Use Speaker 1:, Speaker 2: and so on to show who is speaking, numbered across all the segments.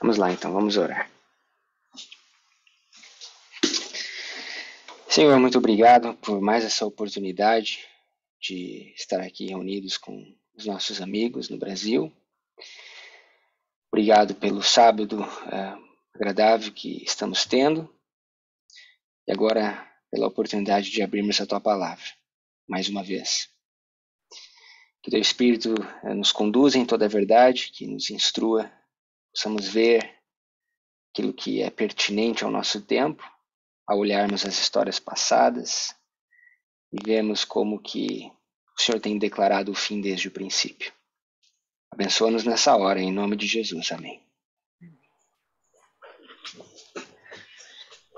Speaker 1: Vamos lá então, vamos orar. Senhor, muito obrigado por mais essa oportunidade de estar aqui reunidos com os nossos amigos no Brasil. Obrigado pelo sábado agradável que estamos tendo e agora pela oportunidade de abrirmos a Tua Palavra, mais uma vez. Que Teu Espírito nos conduza em toda a verdade, que nos instrua, possamos ver aquilo que é pertinente ao nosso tempo, ao olharmos as histórias passadas e vemos como que o Senhor tem declarado o fim desde o princípio. Abençoa-nos nessa hora, em nome de Jesus. Amém.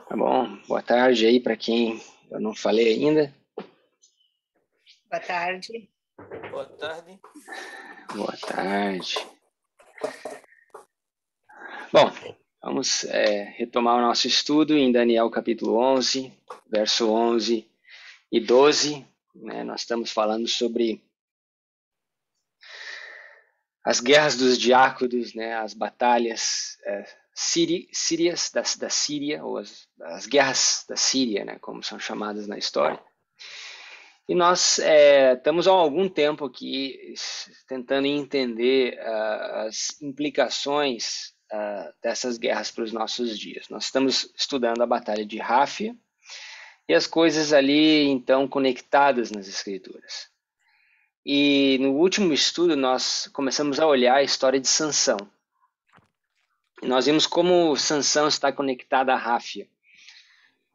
Speaker 1: Tá bom, boa tarde aí para quem eu não falei ainda.
Speaker 2: Boa tarde.
Speaker 3: Boa tarde.
Speaker 1: Boa tarde. Bom, vamos retomar o nosso estudo em Daniel capítulo 11, verso 11 e 12. Nós estamos falando sobre as guerras dos diáconos, as batalhas sírias da Síria, ou as guerras da Síria, como são chamadas na história. E nós estamos há algum tempo aqui tentando entender as implicações dessas guerras para os nossos dias. Nós estamos estudando a Batalha de Ráfia e as coisas ali, então, conectadas nas Escrituras. E no último estudo nós começamos a olhar a história de Sansão. E nós vimos como Sansão está conectada a Ráfia.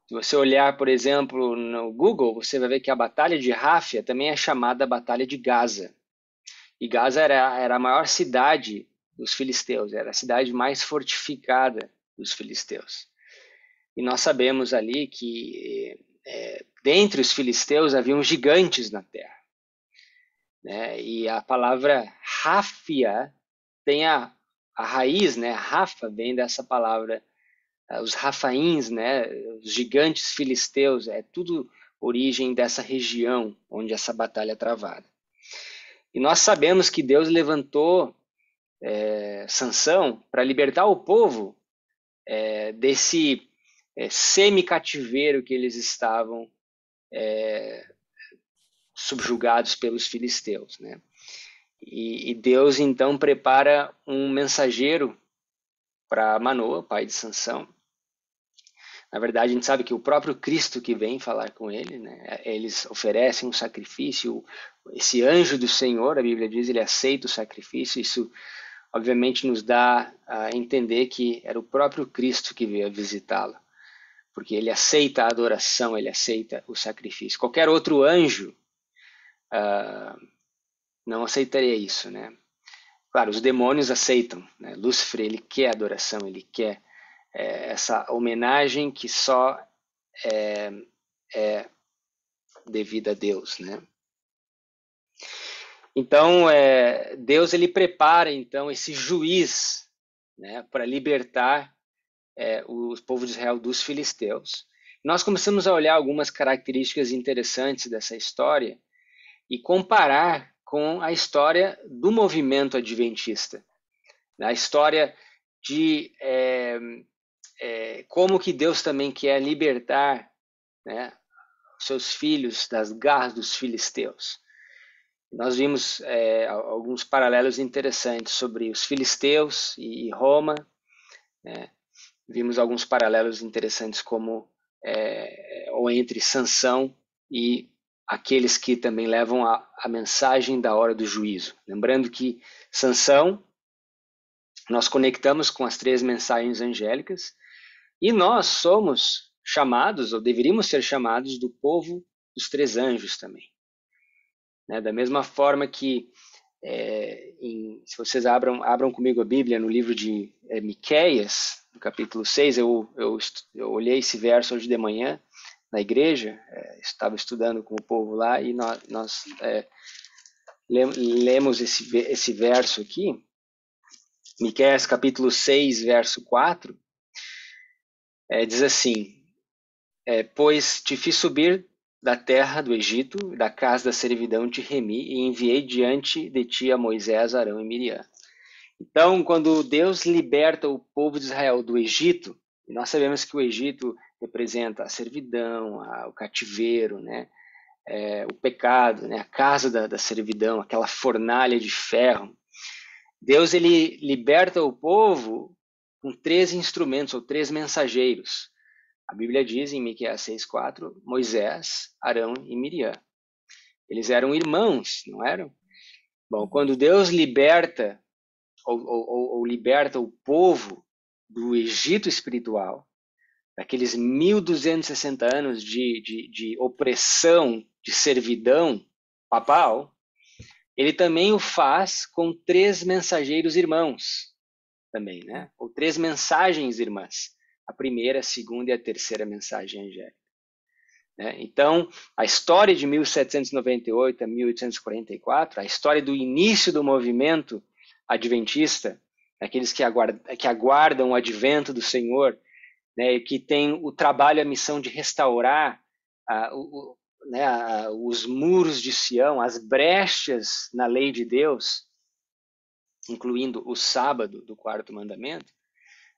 Speaker 1: Se você olhar, por exemplo, no Google, você vai ver que a Batalha de Ráfia também é chamada Batalha de Gaza. E Gaza era a maior cidade dos filisteus, era a cidade mais fortificada dos filisteus. E nós sabemos ali que dentre os filisteus haviam gigantes na terra. E a palavra Ráfia tem a raiz, Rafa vem dessa palavra, os Rafaíns, os gigantes filisteus, é tudo origem dessa região onde essa batalha é travada. E nós sabemos que Deus levantou Sansão para libertar o povo desse semi-cativeiro que eles estavam subjugados pelos filisteus. E Deus então prepara um mensageiro para Manoa, pai de Sansão. Na verdade, a gente sabe que o próprio Cristo que vem falar com ele, eles oferecem um sacrifício, esse anjo do Senhor, a Bíblia diz, ele aceita o sacrifício. Isso obviamente nos dá a entender que era o próprio Cristo que veio visitá-lo, porque ele aceita a adoração, ele aceita o sacrifício. Qualquer outro anjo não aceitaria isso, Claro, os demônios aceitam, Lúcifer, ele quer adoração, ele quer essa homenagem que só é devida a Deus, Então, Deus ele prepara então esse juiz, para libertar o povo de Israel dos filisteus. Nós começamos a olhar algumas características interessantes dessa história e comparar com a história do movimento adventista, a história de como que Deus também quer libertar seus filhos das garras dos filisteus. Nós vimos alguns paralelos interessantes sobre os filisteus e Roma. Vimos alguns paralelos interessantes ou entre Sansão e aqueles que também levam a mensagem da hora do juízo. Lembrando que Sansão, nós conectamos com as 3 mensagens angélicas e nós somos chamados, ou deveríamos ser chamados, do povo dos 3 anjos também. Da mesma forma que, se vocês abram comigo a Bíblia no livro de Miqueias, no capítulo 6, eu olhei esse verso hoje de manhã na igreja, estava estudando com o povo lá e nós lemos esse verso aqui, Miqueias capítulo 6, verso 4, diz assim, pois te fiz subir da terra do Egito, da casa da servidão te remi e enviei diante de ti a Moisés, Arão e Miriam. Então, quando Deus liberta o povo de Israel do Egito, e nós sabemos que o Egito representa a servidão, o cativeiro, né? O pecado, né? A casa da servidão, aquela fornalha de ferro. Deus ele liberta o povo com 3 instrumentos ou 3 mensageiros. A Bíblia diz em Miqueias 6,4, Moisés, Arão e Miriam. Eles eram irmãos, não eram? Bom, quando Deus liberta ou liberta o povo do Egito espiritual, daqueles 1260 anos de opressão, de servidão papal, ele também o faz com 3 mensageiros irmãos, também, né? Ou 3 mensagens irmãs. A primeira, a segunda e a terceira mensagem angélica. Né? Então, a história de 1798 a 1844, a história do início do movimento adventista, aqueles que aguardam o advento do Senhor, né, que tem o trabalho, a missão de restaurar os muros de Sião, as brechas na lei de Deus, incluindo o sábado do 4º mandamento,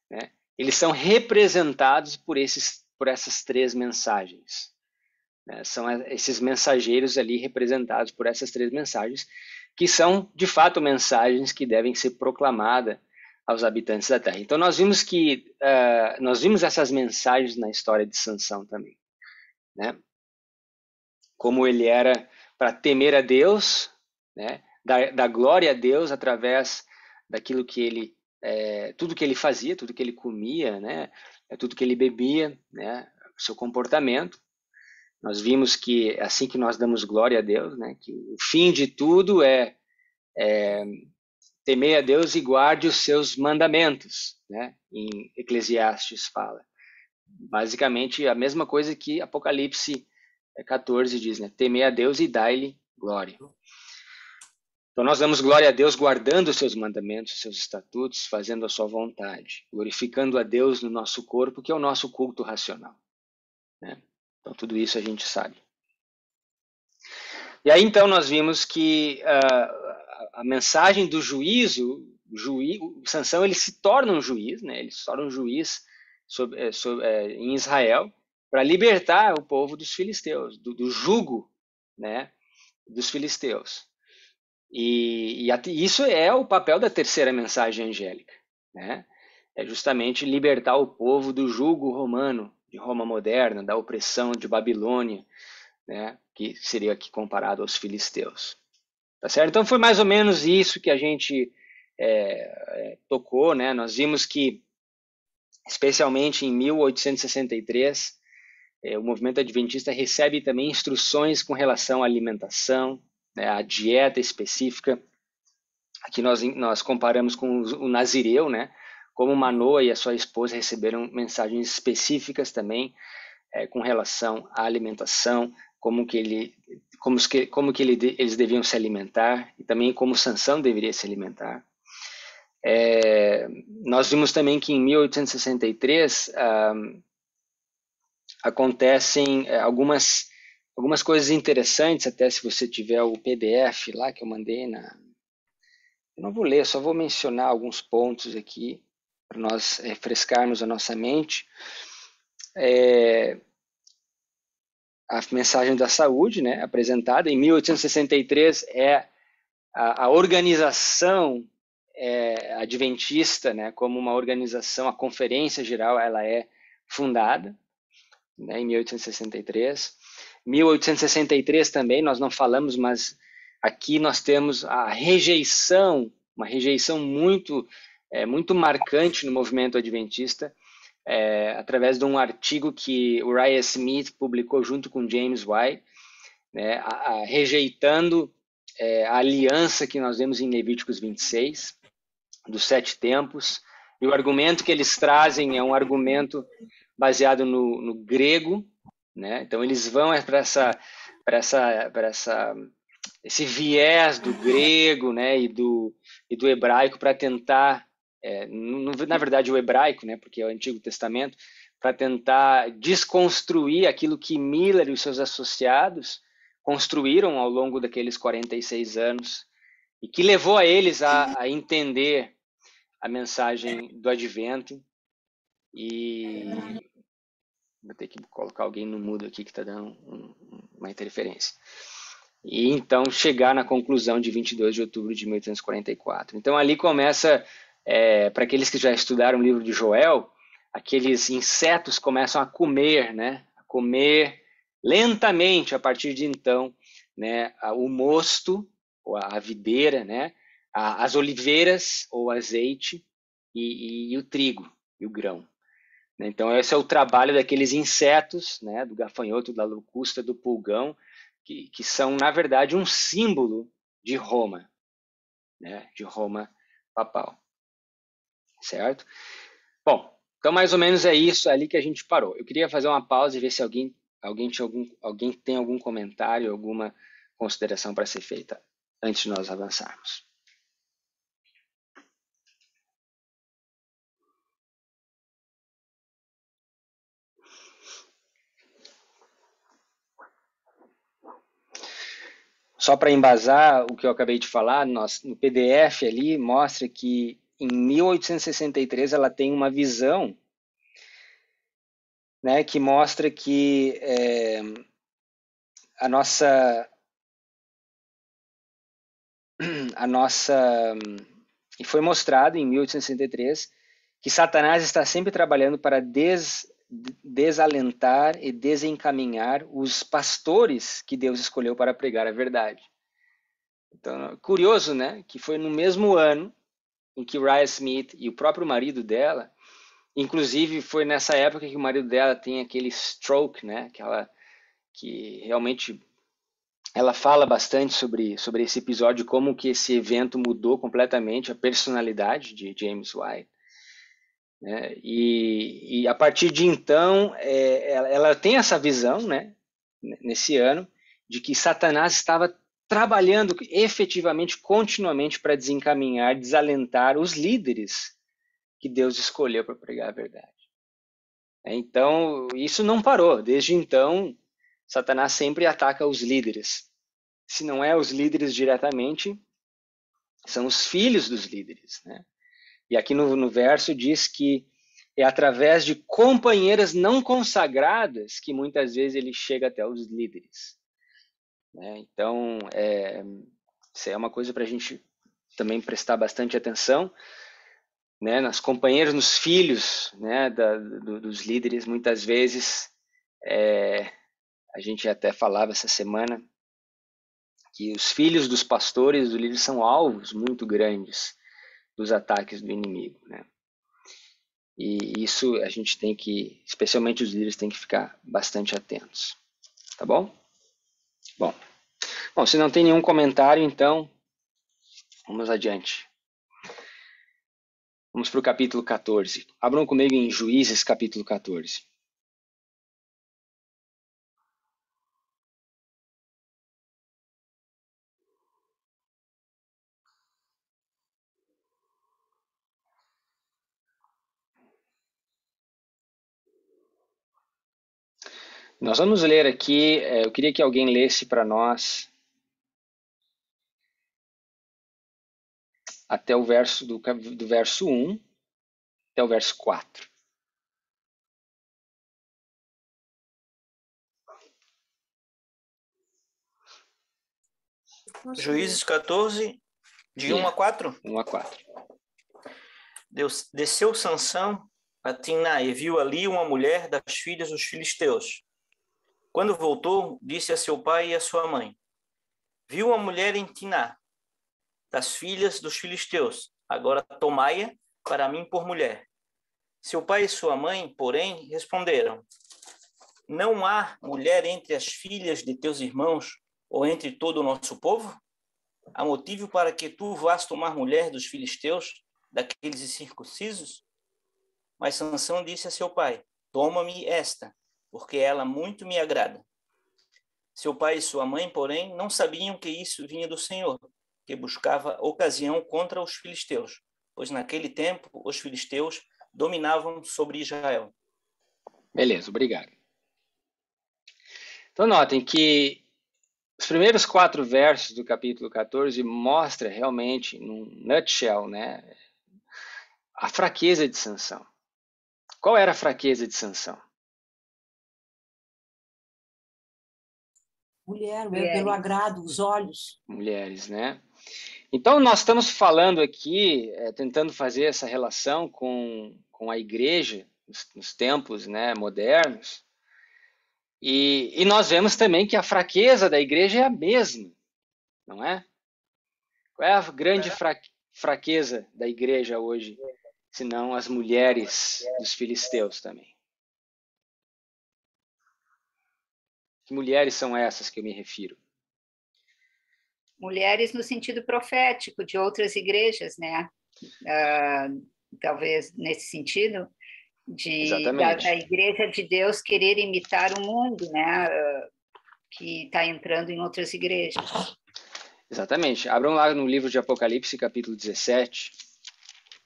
Speaker 1: né, eles são representados por essas 3 mensagens. Né, são esses mensageiros ali representados por essas 3 mensagens, que são, de fato, mensagens que devem ser proclamadas aos habitantes da terra. Então, nós vimos essas mensagens na história de Sansão também. Né? Como ele era para temer a Deus, né? dar glória a Deus através daquilo que ele, tudo que ele fazia, tudo que ele comia, né? Tudo que ele bebia, né? Seu comportamento. Nós vimos que é assim que nós damos glória a Deus, né? Que o fim de tudo é temer a Deus e guarde os seus mandamentos, né? Em Eclesiastes fala. Basicamente a mesma coisa que Apocalipse 14 diz, né? Temer a Deus e dai-lhe glória. Então nós damos glória a Deus guardando os seus mandamentos, os seus estatutos, fazendo a sua vontade, glorificando a Deus no nosso corpo, que é o nosso culto racional. Né? Então tudo isso a gente sabe. E aí então nós vimos que a mensagem do juízo, Sansão ele se torna um juiz, né? Ele se torna um juiz em Israel para libertar o povo dos filisteus, do jugo, né? Dos filisteus. E isso é o papel da terceira mensagem angélica, né? É justamente libertar o povo do jugo romano, de Roma moderna, da opressão de Babilônia, né? Que seria aqui comparado aos filisteus. Tá certo? Então foi mais ou menos isso que a gente tocou, né? Nós vimos que, especialmente em 1863, o movimento adventista recebe também instruções com relação à alimentação, né? À dieta específica. Aqui nós comparamos com o Nazireu, né? Como Manoah e a sua esposa receberam mensagens específicas também com relação à alimentação, como que eles deviam se alimentar e também como Sansão deveria se alimentar. Nós vimos também que em 1863 acontecem algumas coisas interessantes, até se você tiver o PDF lá que eu mandei eu não vou ler, só vou mencionar alguns pontos aqui para nós refrescarmos a nossa mente. A mensagem da saúde, né, apresentada em 1863, é a organização adventista, né, como uma organização, a Conferência Geral, ela é fundada, né, em 1863. 1863 também, nós não falamos, mas aqui nós temos a rejeição, uma rejeição muito marcante no movimento adventista, através de um artigo que o Uriah Smith publicou junto com James White, né, rejeitando a aliança que nós vemos em Levíticos 26, dos 7 tempos, e o argumento que eles trazem é um argumento baseado no grego, né? Então eles vão para esse viés do grego, né, e do hebraico para tentar na verdade o hebraico, né, porque é o Antigo Testamento, para tentar desconstruir aquilo que Miller e os seus associados construíram ao longo daqueles 46 anos e que levou a eles a entender a mensagem do advento e vou ter que colocar alguém no mudo aqui que está dando uma interferência. E então chegar na conclusão de 22 de outubro de 1844. Então ali começa, para aqueles que já estudaram o livro de Joel, aqueles insetos começam a comer, né? A comer lentamente a partir de então, né? O mosto, ou a videira, né? As oliveiras ou azeite e o trigo e o grão. Então esse é o trabalho daqueles insetos, né? Do gafanhoto, da locusta, do pulgão, que são, na verdade, um símbolo de Roma, né? De Roma papal, certo? Bom, então mais ou menos é isso ali que a gente parou. Eu queria fazer uma pausa e ver se alguém tem algum comentário, alguma consideração para ser feita antes de nós avançarmos. Só para embasar o que eu acabei de falar, no PDF ali mostra que em 1863 ela tem uma visão, né, que mostra que a nossa e foi mostrado em 1863 que Satanás está sempre trabalhando para desalentar e desencaminhar os pastores que Deus escolheu para pregar a verdade. Então, curioso, né, que foi no mesmo ano em que Ryan Smith e o próprio marido dela, inclusive foi nessa época que o marido dela tem aquele stroke, né, que realmente ela fala bastante sobre esse episódio, como que esse evento mudou completamente a personalidade de James White. Né? E a partir de então, ela tem essa visão, né, nesse ano, de que Satanás estava trabalhando efetivamente, continuamente, para desencaminhar, desalentar os líderes que Deus escolheu para pregar a verdade. Então, isso não parou. Desde então, Satanás sempre ataca os líderes. Se não é os líderes diretamente, são os filhos dos líderes. Né? E aqui no verso diz que é através de companheiras não consagradas que muitas vezes ele chega até os líderes. Né? Então, isso é uma coisa para a gente também prestar bastante atenção. Né? Nas companheiras, nos filhos, né? Dos líderes, muitas vezes, a gente até falava essa semana, que os filhos dos pastores, dos líderes, são alvos muito grandes dos ataques do inimigo, né? E isso a gente tem que, especialmente os líderes, tem que ficar bastante atentos, tá bom? Bom, se não tem nenhum comentário, então, vamos adiante. Vamos para o capítulo 14. Abram comigo em Juízes, capítulo 14. Nós vamos ler aqui, eu queria que alguém lesse para nós até o verso do verso 1 até o verso 4.
Speaker 3: Juízes 14, de 1 a 4.
Speaker 1: 1 a 4.
Speaker 3: Desceu Sansão a Timná e viu ali uma mulher das filhas dos filisteus. Quando voltou, disse a seu pai e a sua mãe: viu uma mulher em Timná, das filhas dos filisteus. Agora tomai-a para mim por mulher. Seu pai e sua mãe, porém, responderam: não há mulher entre as filhas de teus irmãos ou entre todo o nosso povo? Há motivo para que tu vás tomar mulher dos filisteus, daqueles incircuncisos? Mas Sansão disse a seu pai: toma-me esta, porque ela muito me agrada. Seu pai e sua mãe, porém, não sabiam que isso vinha do Senhor, que buscava ocasião contra os filisteus, pois naquele tempo os filisteus dominavam sobre Israel.
Speaker 1: Beleza, obrigado. Então notem que os primeiros 4 versos do capítulo 14 mostra realmente, num nutshell, né, a fraqueza de Sansão. Qual era a fraqueza de Sansão?
Speaker 4: Mulher, pelo agrado, os olhos.
Speaker 1: Mulheres, né? Então, nós estamos falando aqui, tentando fazer essa relação com a igreja nos tempos, né, modernos, e nós vemos também que a fraqueza da igreja é a mesma, não é? Qual é a grande fraqueza da igreja hoje, senão as mulheres dos filisteus também? Que mulheres são essas que eu me refiro?
Speaker 2: Mulheres no sentido profético de outras igrejas, né? Talvez nesse sentido da igreja de Deus querer imitar o mundo, né? Que está entrando em outras igrejas.
Speaker 1: Exatamente. Abram lá no livro de Apocalipse, capítulo 17.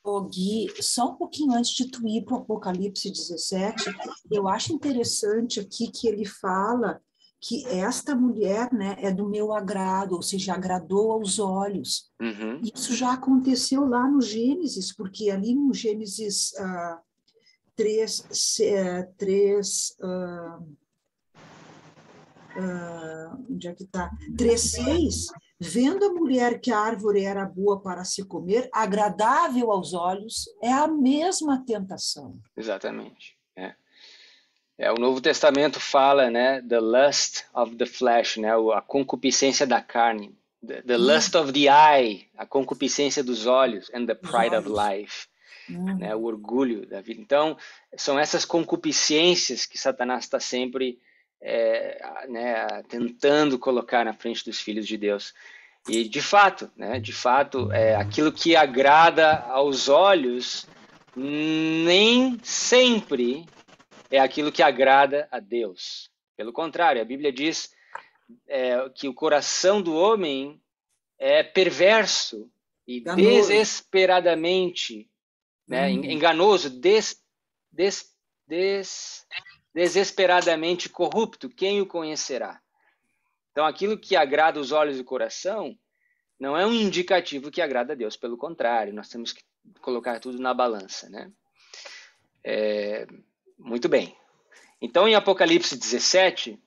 Speaker 4: Ô Gui, só um pouquinho antes de tu ir para o Apocalipse 17, eu acho interessante aqui que ele fala que esta mulher, né, é do meu agrado, ou seja, agradou aos olhos.
Speaker 1: Uhum.
Speaker 4: Isso já aconteceu lá no Gênesis, porque ali no Gênesis 3, onde é que está? 3:6, vendo a mulher que a árvore era boa para se comer, agradável aos olhos, é a mesma tentação.
Speaker 1: Exatamente. O Novo Testamento fala, né, the lust of the flesh, né, a concupiscência da carne, the lust of the eye, a concupiscência dos olhos, and the pride of life, né, o orgulho da vida. Então, são essas concupiscências que Satanás está sempre tentando colocar na frente dos filhos de Deus. E, de fato, aquilo que agrada aos olhos nem sempre é aquilo que agrada a Deus. Pelo contrário, a Bíblia diz que o coração do homem é perverso e desesperadamente, né, enganoso, desesperadamente corrupto. Quem o conhecerá? Então, aquilo que agrada os olhos e o coração não é um indicativo que agrada a Deus. Pelo contrário, nós temos que colocar tudo na balança, né? Muito bem. Então, em Apocalipse 17,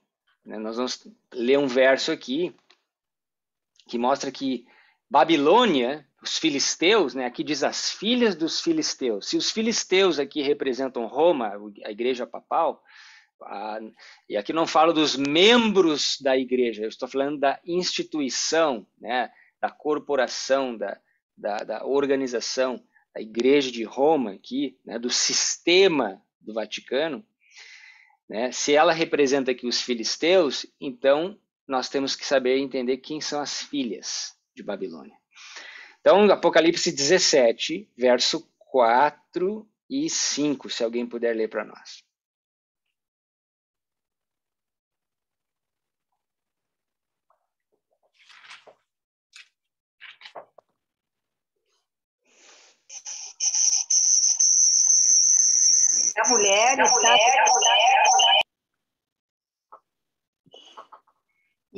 Speaker 1: né, nós vamos ler um verso aqui que mostra que Babilônia, os filisteus, né, aqui diz as filhas dos filisteus. Se os filisteus aqui representam Roma, a igreja papal, e aqui não falo dos membros da igreja, eu estou falando da instituição, né, da corporação, da organização, da igreja de Roma aqui, né, do sistema do Vaticano, né? Se ela representa aqui os filisteus, então nós temos que saber entender quem são as filhas de Babilônia. Então, Apocalipse 17, verso 4 e 5, se alguém puder ler para nós.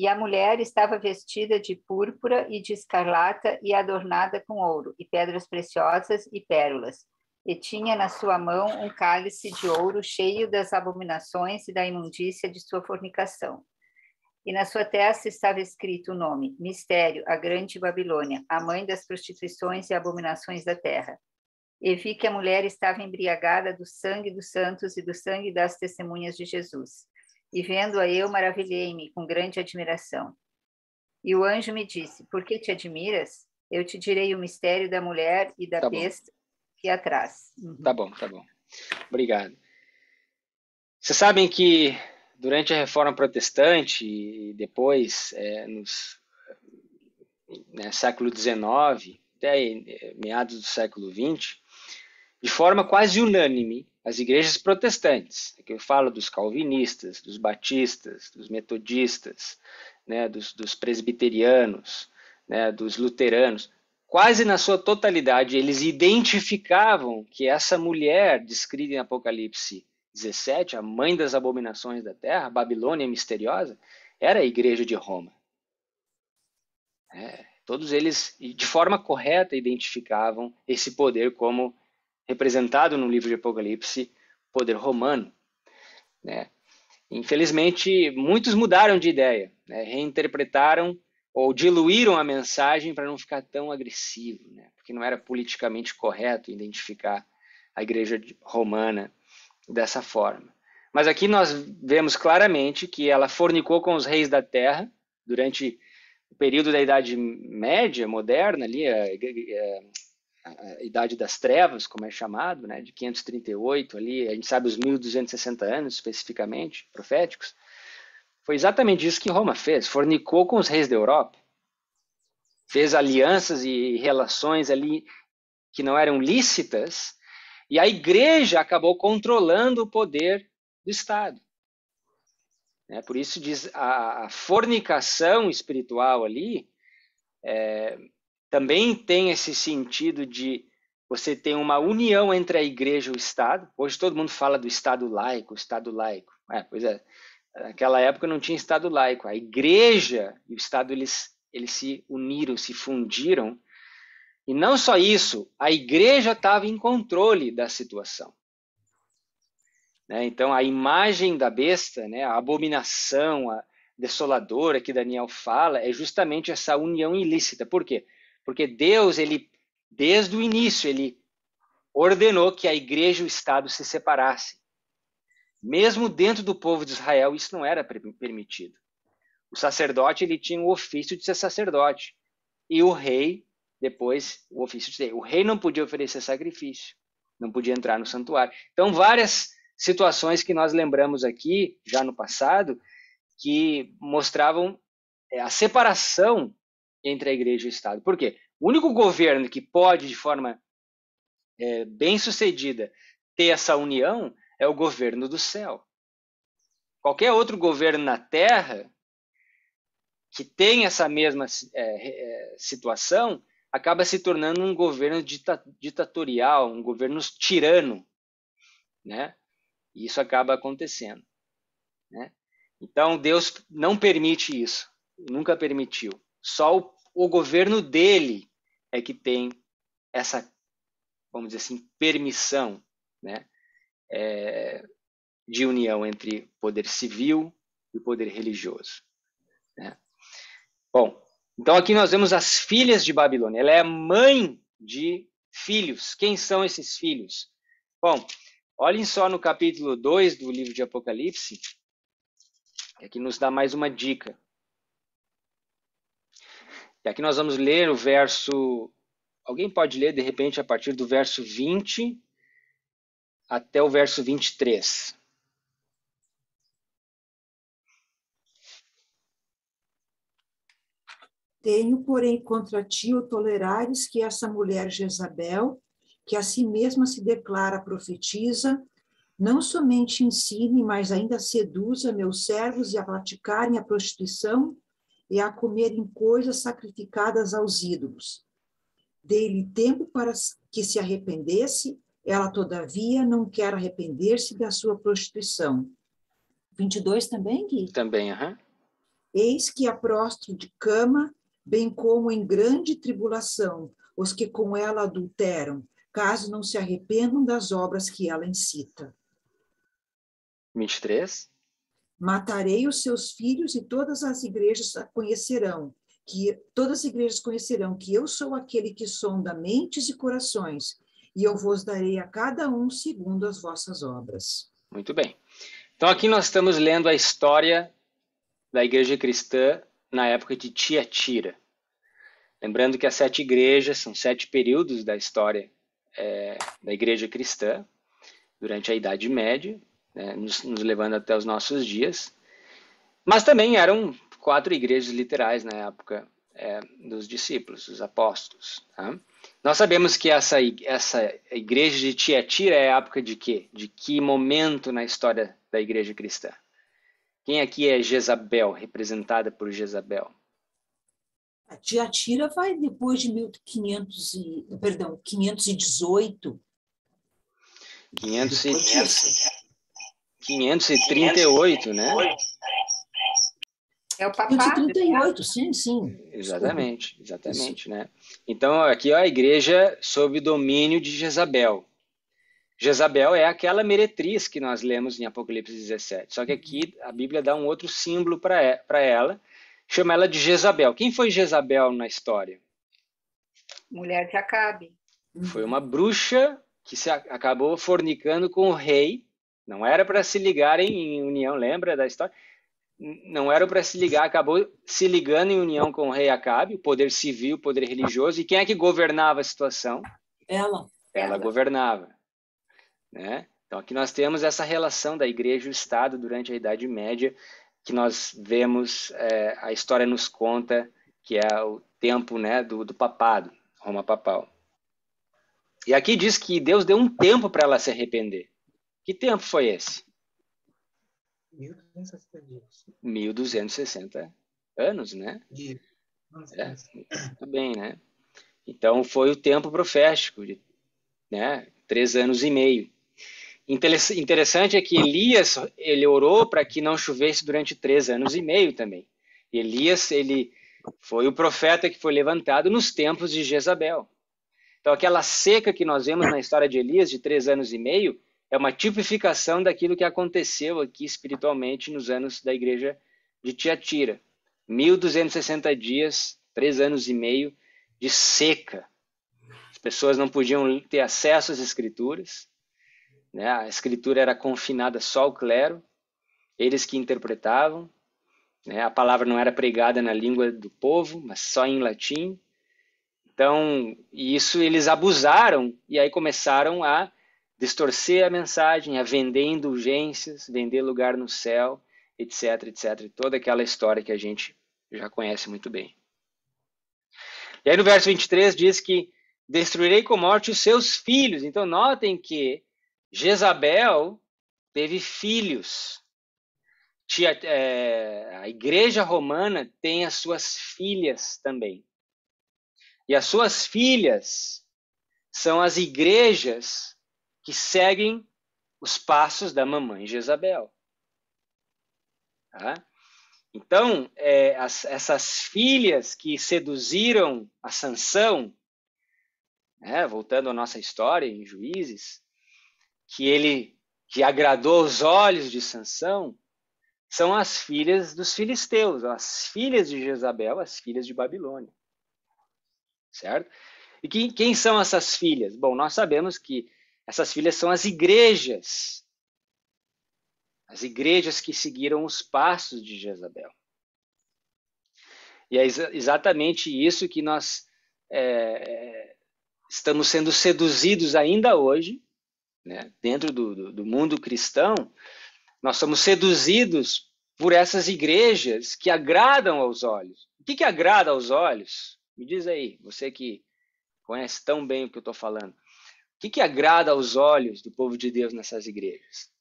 Speaker 2: A mulher estava vestida de púrpura e de escarlata e adornada com ouro e pedras preciosas e pérolas. E tinha na sua mão um cálice de ouro cheio das abominações e da imundícia de sua fornicação. E na sua testa estava escrito o nome: Mistério, a Grande Babilônia, a mãe das prostituições e abominações da terra. E vi que a mulher estava embriagada do sangue dos santos e do sangue das testemunhas de Jesus. E vendo-a eu, maravilhei-me com grande admiração. E o anjo me disse: Por que te admiras? Eu te direi o mistério da mulher e da besta que a traz.
Speaker 1: Tá bom. Obrigado. Vocês sabem que durante a Reforma Protestante e depois, no século XIX, até meados do século XX, de forma quase unânime, as igrejas protestantes, aqui eu falo dos calvinistas, dos batistas, dos metodistas, né, dos presbiterianos, né, dos luteranos, quase na sua totalidade, eles identificavam que essa mulher descrita em Apocalipse 17, a mãe das abominações da terra, a Babilônia misteriosa, era a igreja de Roma. Todos eles, de forma correta, identificavam esse poder como representado no livro de Apocalipse, poder romano, né? Infelizmente, muitos mudaram de ideia, né? Reinterpretaram ou diluíram a mensagem para não ficar tão agressivo, né? Porque não era politicamente correto identificar a igreja romana dessa forma. Mas aqui nós vemos claramente que ela fornicou com os reis da terra durante o período da Idade Média, moderna, ali, a Idade das Trevas, como é chamado, né, de 538, ali, a gente sabe os 1260 anos, especificamente, proféticos. Foi exatamente isso que Roma fez, fornicou com os reis da Europa, fez alianças e relações ali que não eram lícitas, e a igreja acabou controlando o poder do Estado. Por isso diz a fornicação espiritual ali, também tem esse sentido de você ter uma união entre a igreja e o Estado. Hoje todo mundo fala do Estado laico, Estado laico. Pois é, naquela época não tinha Estado laico. A igreja e o Estado, eles se uniram, se fundiram. E não só isso, a igreja estava em controle da situação. Então, a imagem da besta, a abominação, a desoladora que Daniel fala, é justamente essa união ilícita. Por quê? Porque Deus, desde o início, ele ordenou que a igreja e o Estado se separassem. Mesmo dentro do povo de Israel, isso não era permitido. O sacerdote, ele tinha o ofício de ser sacerdote. E o rei, depois, o ofício de ser. O rei não podia oferecer sacrifício, não podia entrar no santuário. Então, várias situações que nós lembramos aqui, já no passado, que mostravam a separação entre a igreja e o Estado. Por quê? O único governo que pode, de forma bem-sucedida, ter essa união é o governo do céu. Qualquer outro governo na terra que tem essa mesma situação acaba se tornando um governo ditatorial, um governo tirano, né? E isso acaba acontecendo, né? Então, Deus não permite isso, nunca permitiu. Só o governo dele é que tem essa, vamos dizer assim, permissão, né, de união entre poder civil e o poder religioso, né? Bom, então aqui nós vemos as filhas de Babilônia. Ela é mãe de filhos. Quem são esses filhos? Bom, olhem só no capítulo 2 do livro de Apocalipse, que aqui nos dá mais uma dica. E aqui nós vamos ler o verso... Alguém pode ler, de repente, a partir do verso 20 até o verso 23.
Speaker 4: Tenho, porém, contra ti o tolerares que essa mulher Jezabel, que a si mesma se declara profetiza, não somente ensine, mas ainda seduza meus servos a praticarem a prostituição e a comerem coisas sacrificadas aos ídolos. Dei-lhe tempo para que se arrependesse, ela, todavia, não quer arrepender-se da sua prostituição. 22 também, Gui?
Speaker 1: Também, aham.
Speaker 4: Eis que a prostro de cama, bem como em grande tribulação, os que com ela adulteram, caso não se arrependam das obras que ela incita.
Speaker 1: 23.
Speaker 4: Matarei os seus filhos e todas as igrejas conhecerão que eu sou aquele que sonda mentes e corações, e eu vos darei a cada um segundo as vossas obras.
Speaker 1: Muito bem. Então aqui nós estamos lendo a história da igreja cristã na época de Tiatira. Lembrando que as 7 igrejas são 7 períodos da história da igreja cristã, durante a Idade Média, né, nos levando até os nossos dias. Mas também eram 4 igrejas literais na época dos discípulos, dos apóstolos. Tá? Nós sabemos que essa igreja de Tiatira é a época de quê? De que momento na história da igreja cristã? Quem aqui é Jezabel, representada por Jezabel?
Speaker 4: A Tiatira vai depois de 518.
Speaker 1: 538, né?
Speaker 2: É o papado.
Speaker 4: 538, sim.
Speaker 1: Exatamente, né? Então, aqui é a igreja sob domínio de Jezabel, Jezabel é aquela meretriz que nós lemos em Apocalipse 17. Só que aqui a Bíblia dá um outro símbolo para ela, chama ela de Jezabel. Quem foi Jezabel na história?
Speaker 2: Mulher de Acabe.
Speaker 1: Foi uma bruxa que acabou fornicando com o rei. Não era para se ligarem em união, lembra da história? Não era para se ligar, acabou se ligando em união com o rei Acabe, o poder civil, o poder religioso. E quem é que governava a situação? Ela governava. Né? Então aqui nós temos essa relação da igreja e o Estado durante a Idade Média, que nós vemos, a história nos conta, que é o tempo, né, do papado, Roma papal. E aqui diz que Deus deu um tempo para ela se arrepender. Que tempo foi esse?
Speaker 5: 1260 dias.
Speaker 1: 1260 anos, né? Muito bem, né? Então foi o tempo profético, né? 3 anos e meio. Interessante é que Elias, ele orou para que não chovesse durante 3 anos e meio também. Elias, ele foi o profeta que foi levantado nos tempos de Jezabel. Então aquela seca que nós vemos na história de Elias, de 3 anos e meio, é uma tipificação daquilo que aconteceu aqui espiritualmente nos anos da igreja de Tiatira. 1260 dias, 3 anos e meio de seca. As pessoas não podiam ter acesso às escrituras, né? A escritura era confinada só ao clero, eles que interpretavam, né? A palavra não era pregada na língua do povo, mas só em latim. Então, isso eles abusaram e aí começaram a distorcer a mensagem, a vender indulgências, vender lugar no céu, etc, etc. Toda aquela história que a gente já conhece muito bem. E aí no verso 23 diz que destruirei com morte os seus filhos. Então notem que Jezabel teve filhos. A igreja romana tem as suas filhas também. E as suas filhas são as igrejas que seguem os passos da mamãe Jezabel. Tá? Então, essas filhas que seduziram a Sansão, né, voltando à nossa história em Juízes, que agradou os olhos de Sansão, são as filhas dos filisteus, as filhas de Jezabel, as filhas de Babilônia. Certo? E quem são essas filhas? Bom, nós sabemos que essas filhas são as igrejas que seguiram os passos de Jezabel. E é exatamente isso que nós estamos sendo seduzidos ainda hoje, né? Dentro do mundo cristão, nós somos seduzidos por essas igrejas que agradam aos olhos. O que agrada aos olhos? Me diz aí, você que conhece tão bem o que eu estou falando. O que agrada aos olhos do povo de Deus nessas igrejas?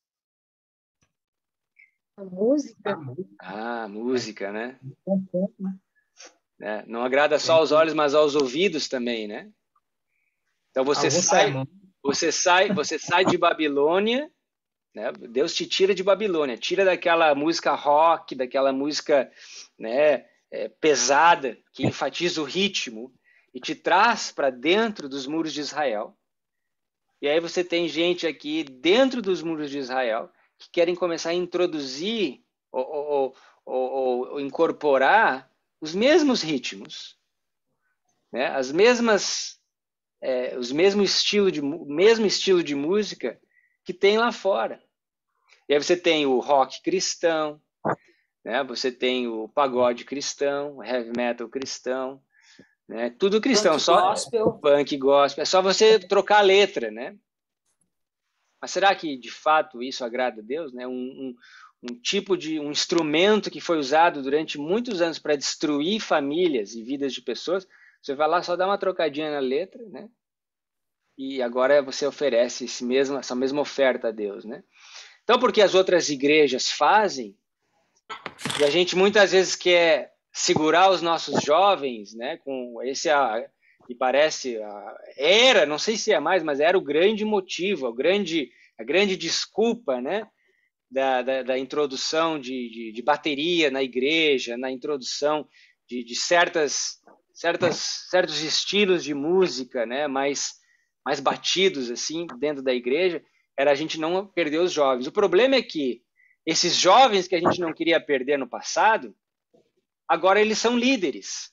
Speaker 5: A música.
Speaker 1: Ah, música, né? Não agrada só aos olhos, mas aos ouvidos também, né? Então você sai de Babilônia, né? Deus te tira de Babilônia, tira daquela música rock, daquela música, né, pesada, que enfatiza o ritmo, e te traz para dentro dos muros de Israel. E aí você tem gente aqui dentro dos muros de Israel que querem começar a introduzir ou incorporar os mesmos ritmos, né? As mesmas, o mesmo estilo de música que tem lá fora. E aí você tem o rock cristão, né? Você tem o pagode cristão, o heavy metal cristão, né? Tudo cristão,
Speaker 4: Punk
Speaker 1: só
Speaker 4: gospel.
Speaker 1: Punk gospel. É só você trocar a letra, né? Mas será que de fato isso agrada a Deus, né? Um tipo de um instrumento que foi usado durante muitos anos para destruir famílias e vidas de pessoas, você vai lá só dá uma trocadinha na letra, né? E agora você oferece essa mesma oferta a Deus, né? Então, porque as outras igrejas fazem, e a gente muitas vezes quer segurar os nossos jovens, né? Com que parece não sei se é mais, mas era o grande motivo, a grande desculpa, né? Da introdução de bateria na igreja, na introdução de certos estilos de música, né, mais batidos assim dentro da igreja, era a gente não perder os jovens. O problema é que esses jovens que a gente não queria perder no passado, agora eles são líderes.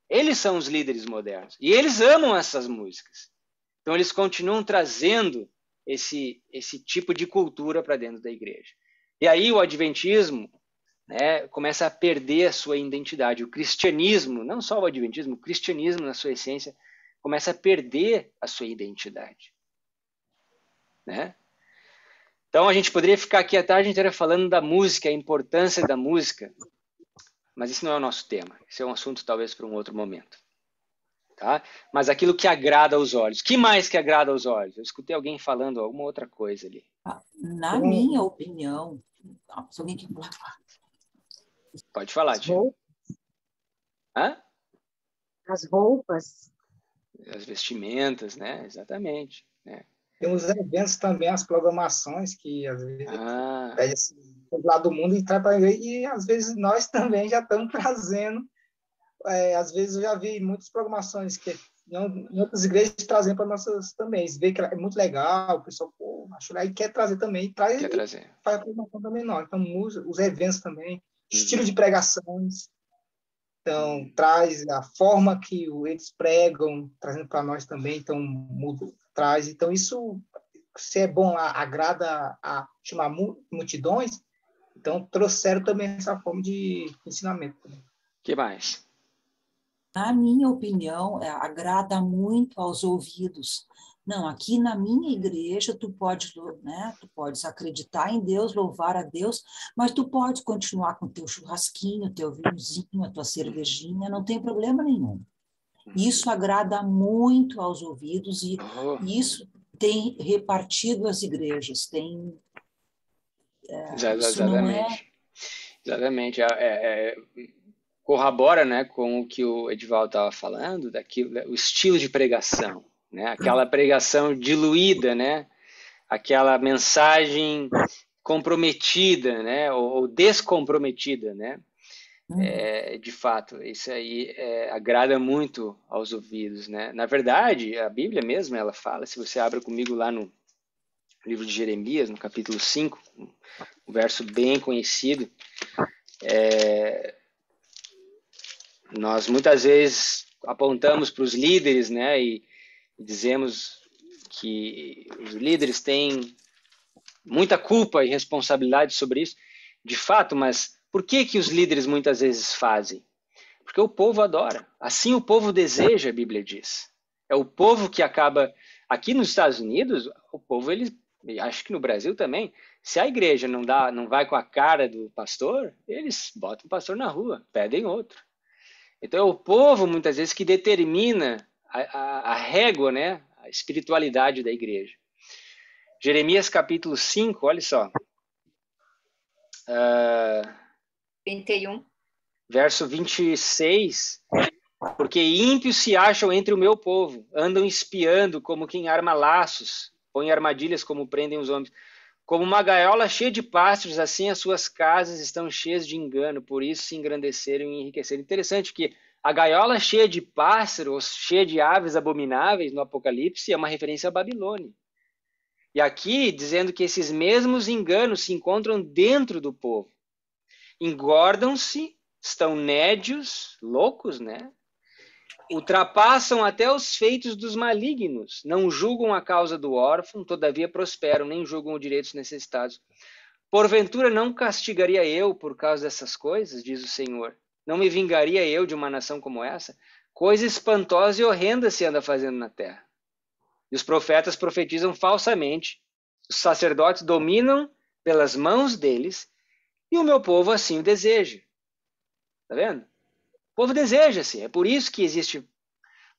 Speaker 1: Eles são os líderes modernos. E eles amam essas músicas. Então eles continuam trazendo esse tipo de cultura para dentro da igreja. E aí o adventismo, né, começa a perder a sua identidade. O cristianismo, não só o adventismo, o cristianismo na sua essência, começa a perder a sua identidade. Né? Então a gente poderia ficar aqui a tarde inteira falando da música, a importância da música, mas esse não é o nosso tema. Esse é um assunto talvez para um outro momento. Tá? Mas aquilo que agrada aos olhos. Que mais que agrada aos olhos? Eu escutei alguém falando alguma outra coisa ali.
Speaker 4: Na minha opinião... Se alguém quer falar.
Speaker 1: Pode falar, Tio. Hã?
Speaker 5: As roupas.
Speaker 1: As vestimentas, né? Exatamente. Né?
Speaker 6: Tem os eventos também, as programações que às vezes pede assim, do lado do mundo e traz para a igreja, e às vezes nós também já estamos trazendo. Às vezes eu já vi muitas programações que em outras igrejas trazendo para nossas também. Eles veem que é muito legal, o pessoal acho legal e quer trazer também. Faz a programação também não. Então, os eventos também, estilo de pregações. Então, traz a forma que eles pregam, trazendo para nós também. Então, traz. Então, isso, se é bom, agrada a chamar multidões. Então, trouxeram também essa forma de ensinamento.
Speaker 1: O que mais?
Speaker 4: Na minha opinião, agrada muito aos ouvidos. Não, aqui na minha igreja tu podes acreditar em Deus, louvar a Deus, mas tu pode continuar com teu churrasquinho, teu vinhozinho, a tua cervejinha, não tem problema nenhum. Isso agrada muito aos ouvidos e isso tem repartido as igrejas. Isso não é...
Speaker 1: Exatamente. Corrobora, né, com o que o Edivaldo estava falando, o estilo de pregação, né, aquela pregação diluída, né, aquela mensagem comprometida, né, ou descomprometida, né, de fato, isso aí agrada muito aos ouvidos, né. Na verdade, a Bíblia mesmo, ela fala, se você abre comigo lá no livro de Jeremias, no capítulo 5, um verso bem conhecido, nós muitas vezes apontamos para os líderes, né, e dizemos que os líderes têm muita culpa e responsabilidade sobre isso, de fato, mas por que os líderes muitas vezes fazem? Porque o povo adora. Assim o povo deseja, a Bíblia diz. É o povo que acaba... Aqui nos Estados Unidos, o povo, acho que no Brasil também, se a igreja não vai com a cara do pastor, eles botam o pastor na rua, pedem outro. Então, é o povo, muitas vezes, que determina a régua, né? A espiritualidade da igreja. Jeremias, capítulo 5, olha só.
Speaker 2: 31.
Speaker 1: Verso 26. Porque ímpios se acham entre o meu povo, andam espiando como quem arma laços, põe armadilhas como prendem os homens. Como uma gaiola cheia de pássaros, assim as suas casas estão cheias de engano, por isso se engrandeceram e enriqueceram. Interessante que a gaiola cheia de pássaros, cheia de aves abomináveis no Apocalipse, é uma referência à Babilônia. E aqui, dizendo que esses mesmos enganos se encontram dentro do povo. Engordam-se, estão nédios, loucos, né? Ultrapassam até os feitos dos malignos, não julgam a causa do órfão, todavia prosperam, nem julgam os direitos necessitados. Porventura não castigaria eu por causa dessas coisas, diz o Senhor? Não me vingaria eu de uma nação como essa? Coisa espantosa e horrenda se anda fazendo na terra. E os profetas profetizam falsamente, os sacerdotes dominam pelas mãos deles, e o meu povo assim o deseja. Tá vendo? O povo deseja assim. É por isso que existem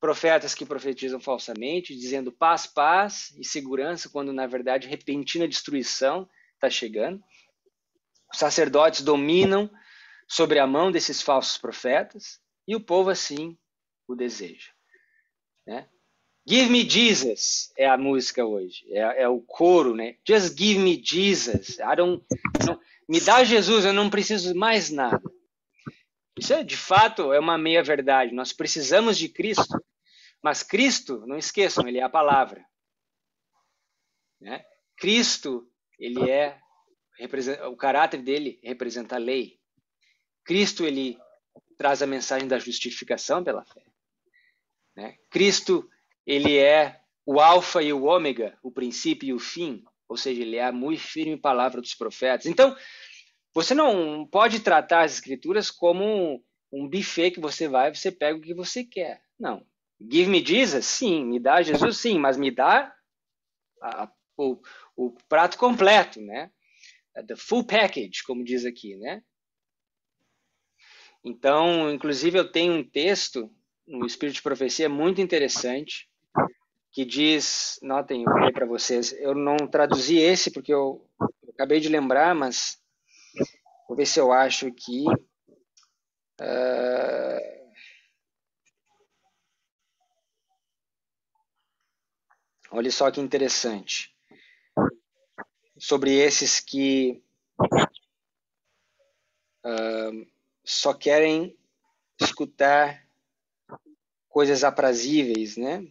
Speaker 1: profetas que profetizam falsamente, dizendo paz, paz e segurança, quando na verdade repentina destruição está chegando. Os sacerdotes dominam sobre a mão desses falsos profetas e o povo assim o deseja. Né? Give me Jesus é a música hoje, é o coro, né? Just give me Jesus. Me dá Jesus, eu não preciso mais nada. Isso de fato é uma meia verdade. Nós precisamos de Cristo, mas Cristo, não esqueçam, ele é a palavra. Né? Cristo, o caráter dele representa a lei. Cristo, ele traz a mensagem da justificação pela fé. Né? Cristo, ele é o alfa e o ômega, o princípio e o fim, ou seja, ele é a muito firme palavra dos profetas. Então, você não pode tratar as escrituras como um buffet que você pega o que você quer. Não. Give me Jesus? Sim. Me dá Jesus? Sim. Mas me dá o prato completo, né? The full package, como diz aqui, né? Então, inclusive, eu tenho um texto no Espírito de Profecia muito interessante que diz, notem, eu vou ler para vocês, eu não traduzi esse porque eu acabei de lembrar, mas vou ver se eu acho aqui. Olha só que interessante. Sobre esses que só querem escutar coisas aprazíveis, né?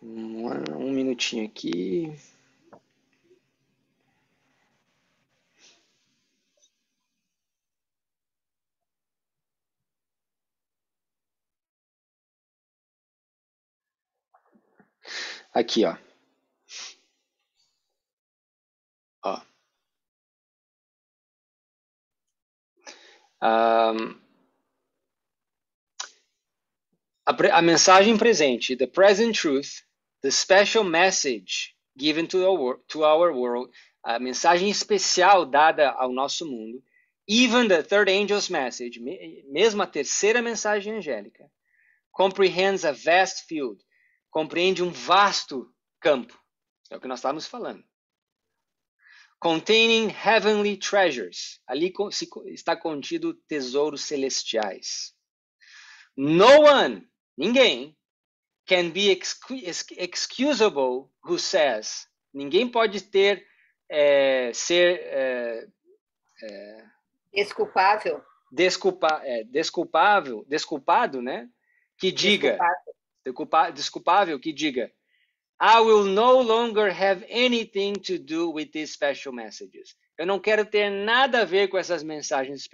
Speaker 1: Um minutinho aqui. Aqui, ó. A mensagem presente, the present truth, the special message given to our world, a mensagem especial dada ao nosso mundo, even the third angel's message, mesmo a terceira mensagem angélica, comprehends a vast field, compreende um vasto campo, é o que nós estávamos falando. Containing heavenly treasures, ali está contido tesouros celestiais. No one, ninguém, can be excusable who says, ninguém pode ser desculpado, né? Que diga, desculpável, que diga, I will no longer have anything to do with these special messages. Eu não quero ter nada a ver com essas mensagens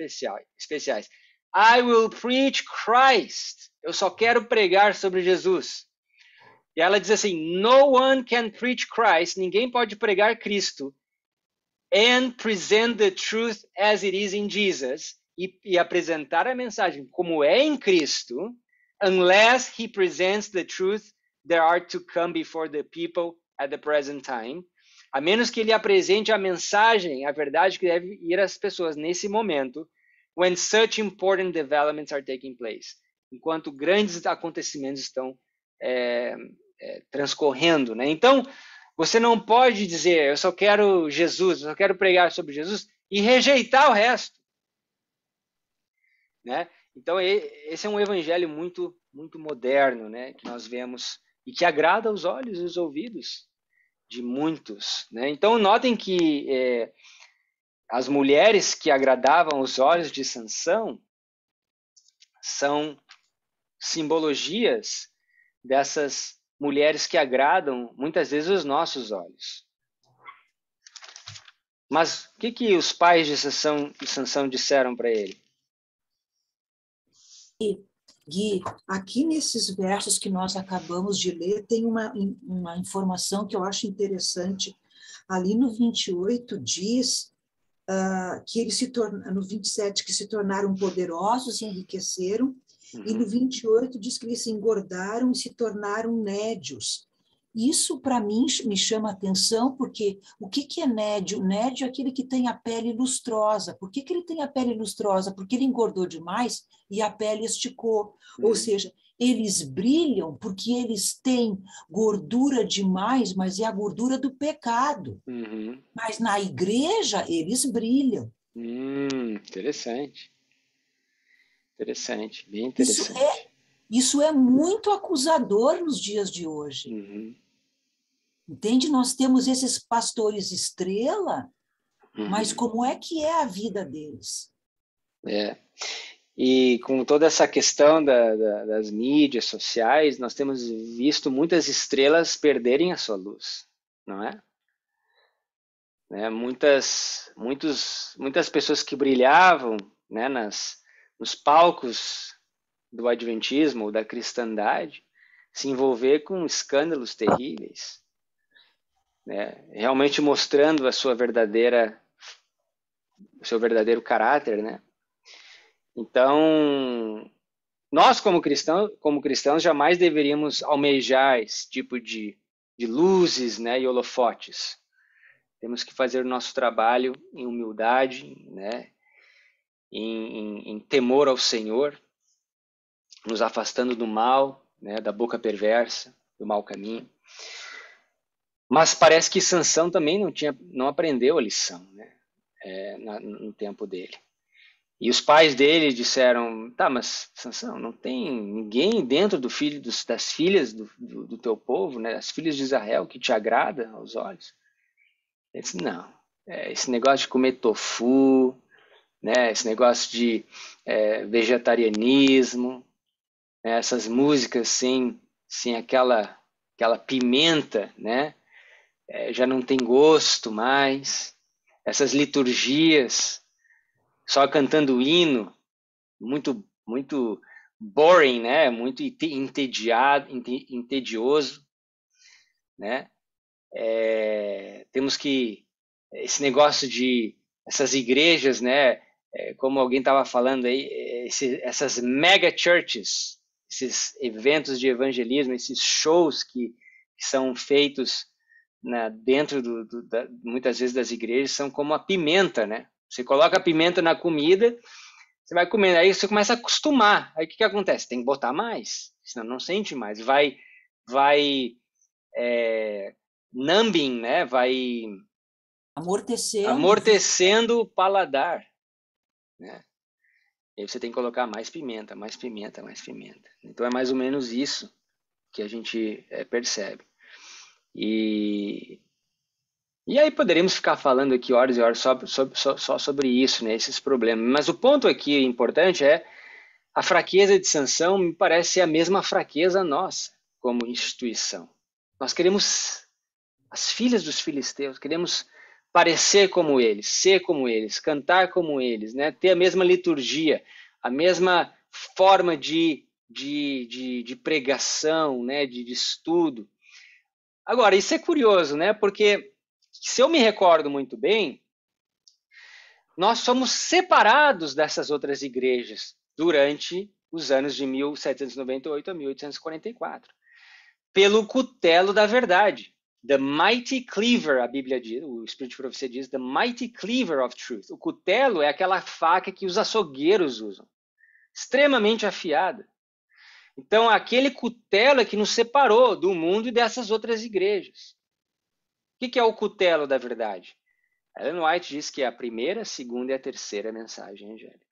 Speaker 1: especiais. I will preach Christ. Eu só quero pregar sobre Jesus. E ela diz assim, no one can preach Christ. Ninguém pode pregar Cristo and present the truth as it is in Jesus. E apresentar a mensagem como é em Cristo, unless he presents the truth that are to come before the people at the present time, a menos que ele apresente a mensagem, a verdade que deve ir às pessoas nesse momento, when such important developments are taking place, enquanto grandes acontecimentos estão transcorrendo, né? Então, você não pode dizer, eu só quero Jesus, eu só quero pregar sobre Jesus e rejeitar o resto, né? Então, esse é um evangelho muito, muito moderno, né? Que nós vemos e que agrada aos olhos e os ouvidos de muitos, né? Então, notem que as mulheres que agradavam os olhos de Sansão são simbologias dessas mulheres que agradam muitas vezes os nossos olhos. Mas o que os pais de Sansão disseram para ele?
Speaker 4: Gui, aqui nesses versos que nós acabamos de ler, tem uma informação que eu acho interessante. Ali no 28 diz que eles no 27 que se tornaram poderosos e enriqueceram, e no 28 diz que eles se engordaram e se tornaram nédios. Isso, para mim, me chama a atenção, porque o que é nédio? Nédio é aquele que tem a pele lustrosa. Por que ele tem a pele lustrosa? Porque ele engordou demais e a pele esticou. Ou seja, eles brilham porque eles têm gordura demais, mas é a gordura do pecado. Mas na igreja, eles brilham.
Speaker 1: Interessante. Interessante, bem interessante.
Speaker 4: Isso é muito acusador nos dias de hoje. Entende? Nós temos esses pastores estrela, mas como é que é a vida deles?
Speaker 1: E com toda essa questão das mídias sociais, nós temos visto muitas estrelas perderem a sua luz, não é? Muitas pessoas que brilhavam, né, nos palcos do adventismo ou da cristandade se envolver com escândalos terríveis, né, realmente mostrando o seu verdadeiro caráter, né? Então, nós como cristãos jamais deveríamos almejar esse tipo de luzes, né, e holofotes. Temos que fazer o nosso trabalho em humildade, né, em temor ao Senhor, nos afastando do mal, né, da boca perversa, do mau caminho. Mas parece que Sansão também não aprendeu a lição, né, no tempo dele. E os pais dele disseram, tá, mas Sansão, não tem ninguém dentro das filhas do teu povo, né, das filhas de Israel, que te agrada aos olhos? Ele disse, não, esse negócio de comer tofu, né, esse negócio de vegetarianismo, né, essas músicas sem aquela pimenta, né, já não tem gosto mais, essas liturgias, só cantando hino, muito boring, né, muito entedioso, né, temos que, esse negócio de, essas igrejas, né, como alguém estava falando aí, essas mega churches, esses eventos de evangelismo, esses shows que são feitos dentro muitas vezes das igrejas, são como a pimenta, né? Você coloca a pimenta na comida, você vai comendo, aí você começa a acostumar. Aí o que acontece? Tem que botar mais, senão não sente mais. Vai numbing, né? Vai amortecendo o paladar, né? E aí você tem que colocar mais pimenta, mais pimenta, mais pimenta. Então é mais ou menos isso que a gente percebe. E aí poderíamos ficar falando aqui horas e horas só sobre isso, né? Esses problemas. Mas o ponto aqui importante é a fraqueza de Sansão me parece ser a mesma fraqueza nossa como instituição. Nós queremos as filhas dos filisteus, queremos parecer como eles, ser como eles, cantar como eles, né? Ter a mesma liturgia, a mesma forma de pregação, né? de estudo. Agora, isso é curioso, né? Porque, se eu me recordo muito bem, nós somos separados dessas outras igrejas durante os anos de 1798 a 1844, pelo cutelo da verdade. The mighty cleaver, a Bíblia diz, o Espírito de Profecia diz, the mighty cleaver of truth. O cutelo é aquela faca que os açougueiros usam, extremamente afiada. Então, aquele cutelo é que nos separou do mundo e dessas outras igrejas. O que é o cutelo da verdade? Ellen White diz que é a primeira, a segunda e a terceira mensagem angélica.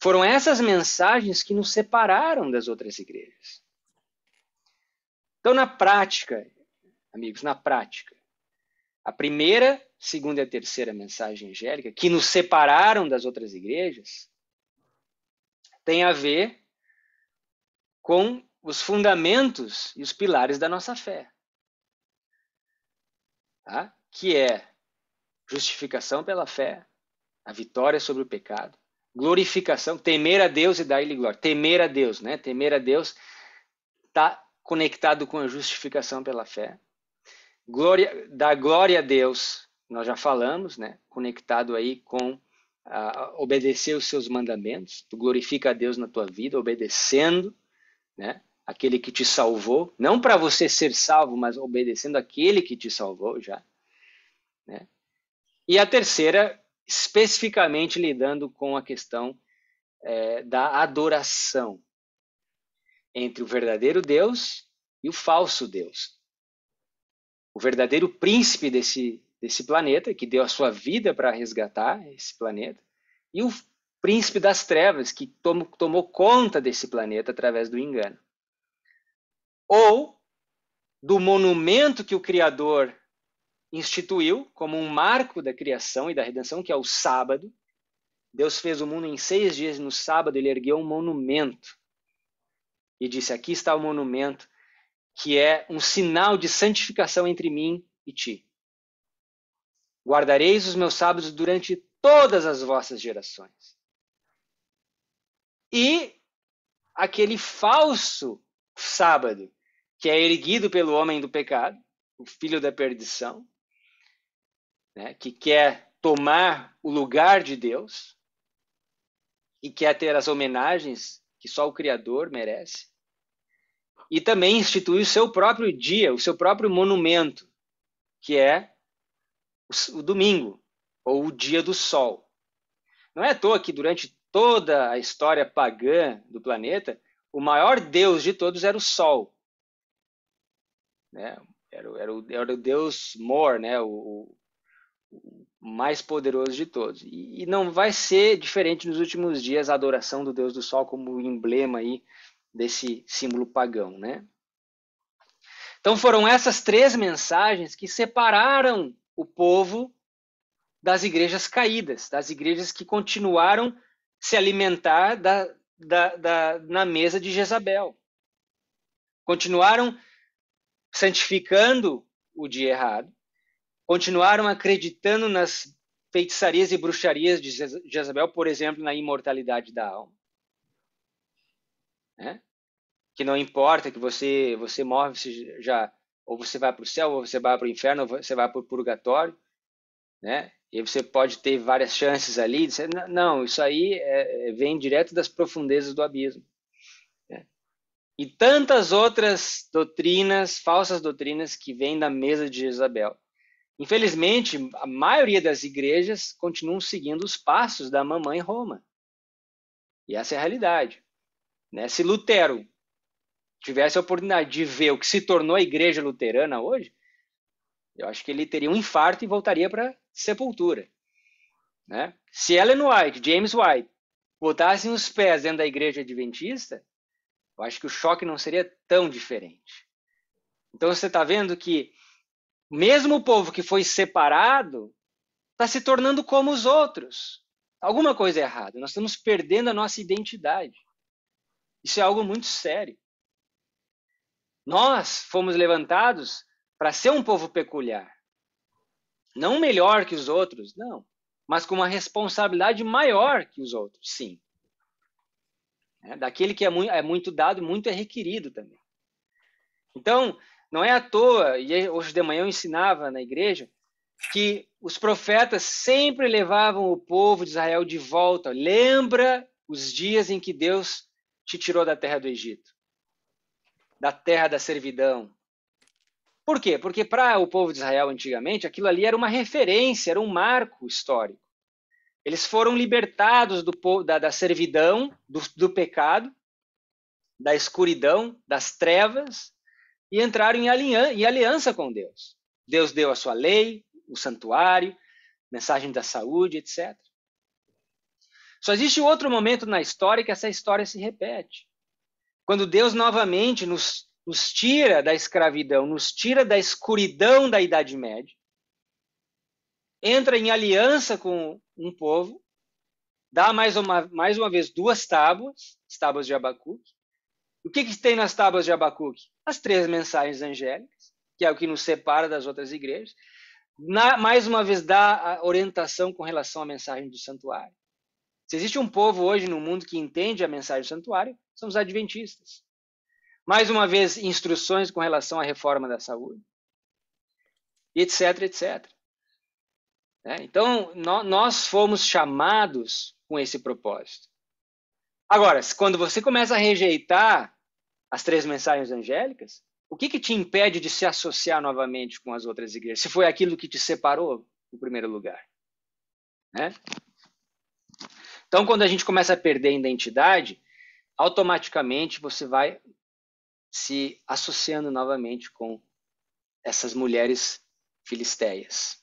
Speaker 1: Foram essas mensagens que nos separaram das outras igrejas. Então, na prática, amigos, na prática, a primeira, segunda e a terceira mensagem angélica, que nos separaram das outras igrejas, tem a ver com os fundamentos e os pilares da nossa fé. Tá? Que é justificação pela fé, a vitória sobre o pecado, glorificação, temer a Deus e dar-lhe glória. Temer a Deus, né? Temer a Deus está conectado com a justificação pela fé. Dar glória a Deus, nós já falamos, né? Conectado aí com obedecer os seus mandamentos. Tu glorifica a Deus na tua vida, obedecendo, né? Aquele que te salvou, não para você ser salvo, mas obedecendo aquele que te salvou já, né? E a terceira, especificamente lidando com a questão da adoração entre o verdadeiro Deus e o falso Deus. O verdadeiro príncipe desse planeta, que deu a sua vida para resgatar esse planeta, e o príncipe das trevas, que tomou conta desse planeta através do engano. Ou do monumento que o Criador instituiu como um marco da criação e da redenção, que é o sábado. Deus fez o mundo em 6 dias e no sábado ele ergueu um monumento. E disse, aqui está o monumento, que é um sinal de santificação entre mim e ti. Guardareis os meus sábados durante todas as vossas gerações. E aquele falso sábado, que é erguido pelo homem do pecado, o filho da perdição, né, que quer tomar o lugar de Deus e quer ter as homenagens que só o Criador merece. E também institui o seu próprio dia, o seu próprio monumento, que é o domingo, ou o dia do sol. Não é à toa que durante toda a história pagã do planeta, o maior deus de todos era o sol. Né? Era o deus Mor, né? o mais poderoso de todos. E não vai ser diferente nos últimos dias a adoração do deus do sol como emblema aí desse símbolo pagão, né? Então foram essas 3 mensagens que separaram o povo das igrejas caídas, das igrejas que continuaram se alimentar na mesa de Jezabel. Continuaram santificando o dia errado, continuaram acreditando nas feitiçarias e bruxarias de Jezabel, por exemplo, na imortalidade da alma. Né? Que não importa que você morre, você já, ou você vai para o céu, ou você vai para o inferno, ou você vai para o purgatório, né? E você pode ter várias chances ali. Não, isso aí vem direto das profundezas do abismo. Né? E tantas outras doutrinas, falsas doutrinas, que vêm da mesa de Jezabel. Infelizmente, a maioria das igrejas continuam seguindo os passos da mamãe Roma. E essa é a realidade. Né? Se Lutero tivesse a oportunidade de ver o que se tornou a igreja luterana hoje, eu acho que ele teria um infarto e voltaria para a sepultura. Né? Se Ellen White, James White, botassem os pés dentro da igreja adventista, eu acho que o choque não seria tão diferente. Então você está vendo que mesmo o povo que foi separado está se tornando como os outros. Alguma coisa é errada. Nós estamos perdendo a nossa identidade. Isso é algo muito sério. Nós fomos levantados para ser um povo peculiar. Não melhor que os outros, não. Mas com uma responsabilidade maior que os outros, sim. Daquele que é muito dado, muito é requerido também. Então, não é à toa, e hoje de manhã eu ensinava na igreja, que os profetas sempre levavam o povo de Israel de volta. Lembra os dias em que Deus te tirou da terra do Egito, da terra da servidão. Por quê? Porque para o povo de Israel antigamente, aquilo ali era uma referência, era um marco histórico. Eles foram libertados da servidão, do pecado, da escuridão, das trevas, e entraram em aliança com Deus. Deus deu a sua lei, o santuário, mensagem da saúde, etc. Só existe outro momento na história que essa história se repete. Quando Deus novamente nos tira da escravidão, nos tira da escuridão da Idade Média, entra em aliança com um povo, dá mais uma vez 2 tábuas, as tábuas de Abacuque. O que tem nas tábuas de Abacuque? As 3 mensagens angélicas, que é o que nos separa das outras igrejas. Mais uma vez dá a orientação com relação à mensagem do santuário. Se existe um povo hoje no mundo que entende a mensagem do santuário, são os adventistas. Mais uma vez, instruções com relação à reforma da saúde, etc, etc. Então, nós fomos chamados com esse propósito. Agora, quando você começa a rejeitar as 3 mensagens angélicas, o que te impede de se associar novamente com as outras igrejas? Se foi aquilo que te separou, em primeiro lugar. Né? Então, quando a gente começa a perder a identidade, automaticamente você vai se associando novamente com essas mulheres filisteias.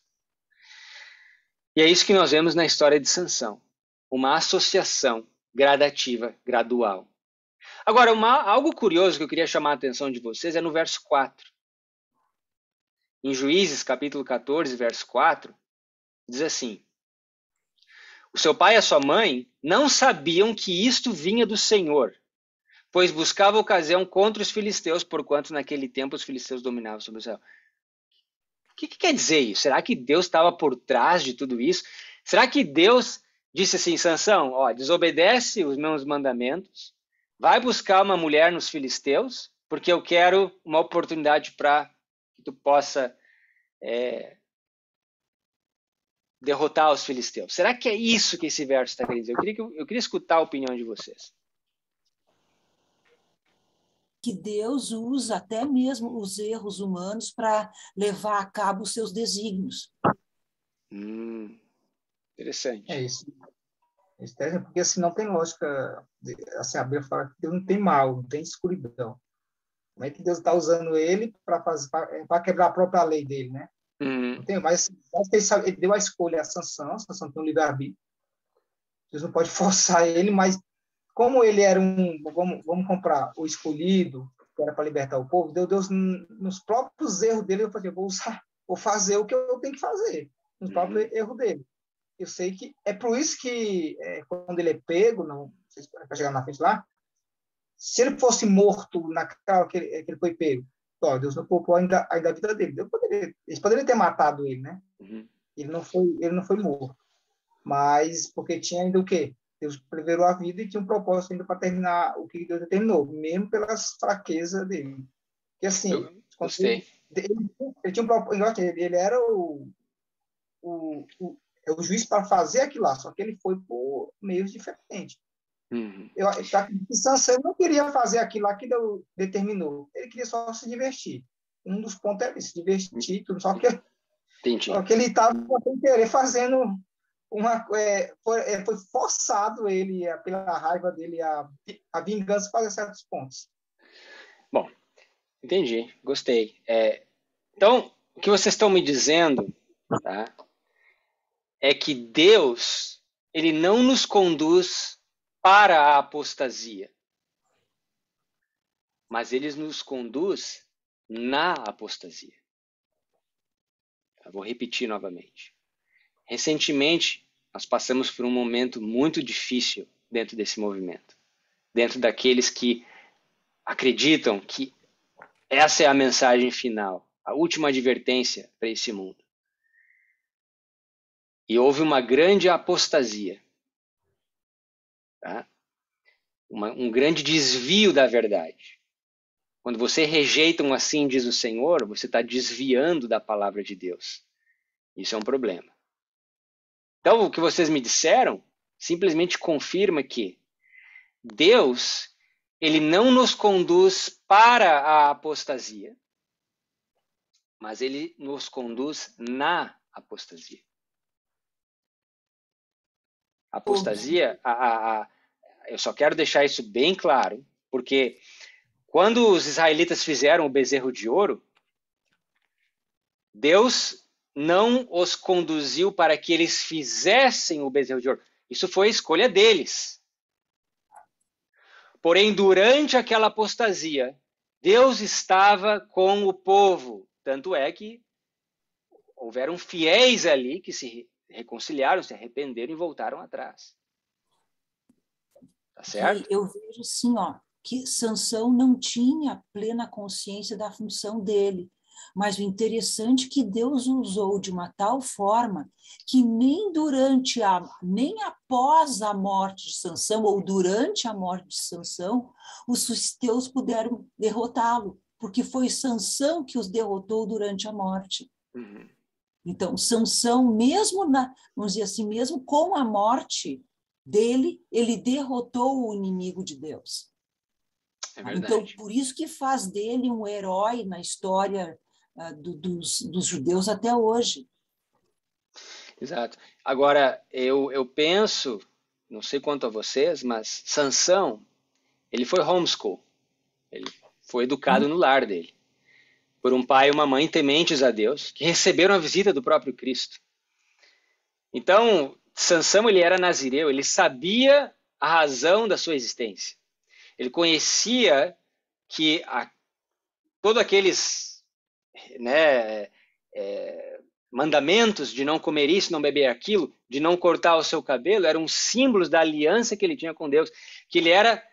Speaker 1: E é isso que nós vemos na história de Sansão. Uma associação gradativa, gradual. Agora, algo curioso que eu queria chamar a atenção de vocês é no verso 4. em Juízes, capítulo 14, verso 4, diz assim: o seu pai e a sua mãe não sabiam que isto vinha do Senhor, pois buscava ocasião contra os filisteus, porquanto naquele tempo os filisteus dominavam sobre Israel. O que quer dizer isso? Será que Deus estava por trás de tudo isso? Será que Deus disse assim: Sansão, ó, desobedece os meus mandamentos, vai buscar uma mulher nos filisteus, porque eu quero uma oportunidade para que tu possa derrotar os filisteus? Será que é isso que esse verso está querendo dizer? Eu queria escutar a opinião de vocês.
Speaker 4: Que Deus usa até mesmo os erros humanos para levar a cabo os seus desígnios.
Speaker 1: Interessante.
Speaker 6: É isso. Porque assim não tem lógica. Assim, a Bíblia fala que Deus não tem mal, não tem escuridão. Como é que Deus está usando ele para quebrar a própria lei dele, né? Não tem, mas ele deu a escolha a Sansão tem um livre-arbítrio. Deus não pode forçar ele, mas como ele era vamos comprar o escolhido, que era para libertar o povo, Deus nos próprios erros dele, vou fazer o que eu tenho que fazer, nos próprios erros dele. Eu sei que é por isso que quando ele é pego, não sei se para chegar na frente lá, se ele fosse morto naquela que ele foi pego, Deus não poupou ainda a vida dele. Eles poderiam ter matado ele, né? Ele não foi morto. Mas porque tinha ainda o quê? Deus preverou a vida e tinha um propósito ainda para terminar o que Deus determinou, mesmo pelas fraquezas dele. Porque assim, ele tinha um propósito, ele era o juiz para fazer aquilo lá, só que ele foi por meios diferentes. Sansão não queria fazer aquilo lá que Deus determinou, ele queria só se divertir. Um dos pontos é se divertir, tudo, só que ele estava sem querer fazendo foi forçado ele, pela raiva dele, a vingança fazer certos pontos.
Speaker 1: Bom, entendi, gostei. Então, o que vocês estão me dizendo, tá, é que Deus, ele não nos conduz para a apostasia, mas ele nos conduz na apostasia. Eu vou repetir novamente. Recentemente, nós passamos por um momento muito difícil dentro desse movimento, dentro daqueles que acreditam que essa é a mensagem final, a última advertência para esse mundo. E houve uma grande apostasia, tá? Um grande desvio da verdade. Quando você rejeita um assim diz o Senhor, você está desviando da palavra de Deus. Isso é um problema. Então, o que vocês me disseram simplesmente confirma que Deus, ele não nos conduz para a apostasia, mas ele nos conduz na apostasia. Apostasia, eu só quero deixar isso bem claro, porque quando os israelitas fizeram o bezerro de ouro, Deus não os conduziu para que eles fizessem o bezerro de ouro. Isso foi a escolha deles. Porém, durante aquela apostasia, Deus estava com o povo. Tanto é que houveram fiéis ali que se reconciliaram, se arrependeram e voltaram atrás. Tá certo?
Speaker 4: E eu vejo assim, que Sansão não tinha plena consciência da função dele. Mas o interessante é que Deus usou de uma tal forma que nem após a morte de Sansão, ou durante a morte de Sansão, os filisteus puderam derrotá-lo, porque foi Sansão que os derrotou durante a morte. Então, Sansão, vamos dizer assim, mesmo com a morte dele, ele derrotou o inimigo de Deus. Então, por isso que faz dele um herói na história dos judeus até hoje.
Speaker 1: Exato. Agora, eu penso, não sei quanto a vocês, mas Sansão, ele foi homeschool. Ele foi educado no lar dele, por um pai e uma mãe tementes a Deus, que receberam a visita do próprio Cristo. Então, Sansão, ele era nazireu, ele sabia a razão da sua existência. Ele conhecia que todos aqueles mandamentos de não comer isso, não beber aquilo, de não cortar o seu cabelo, eram símbolos da aliança que ele tinha com Deus, que ele era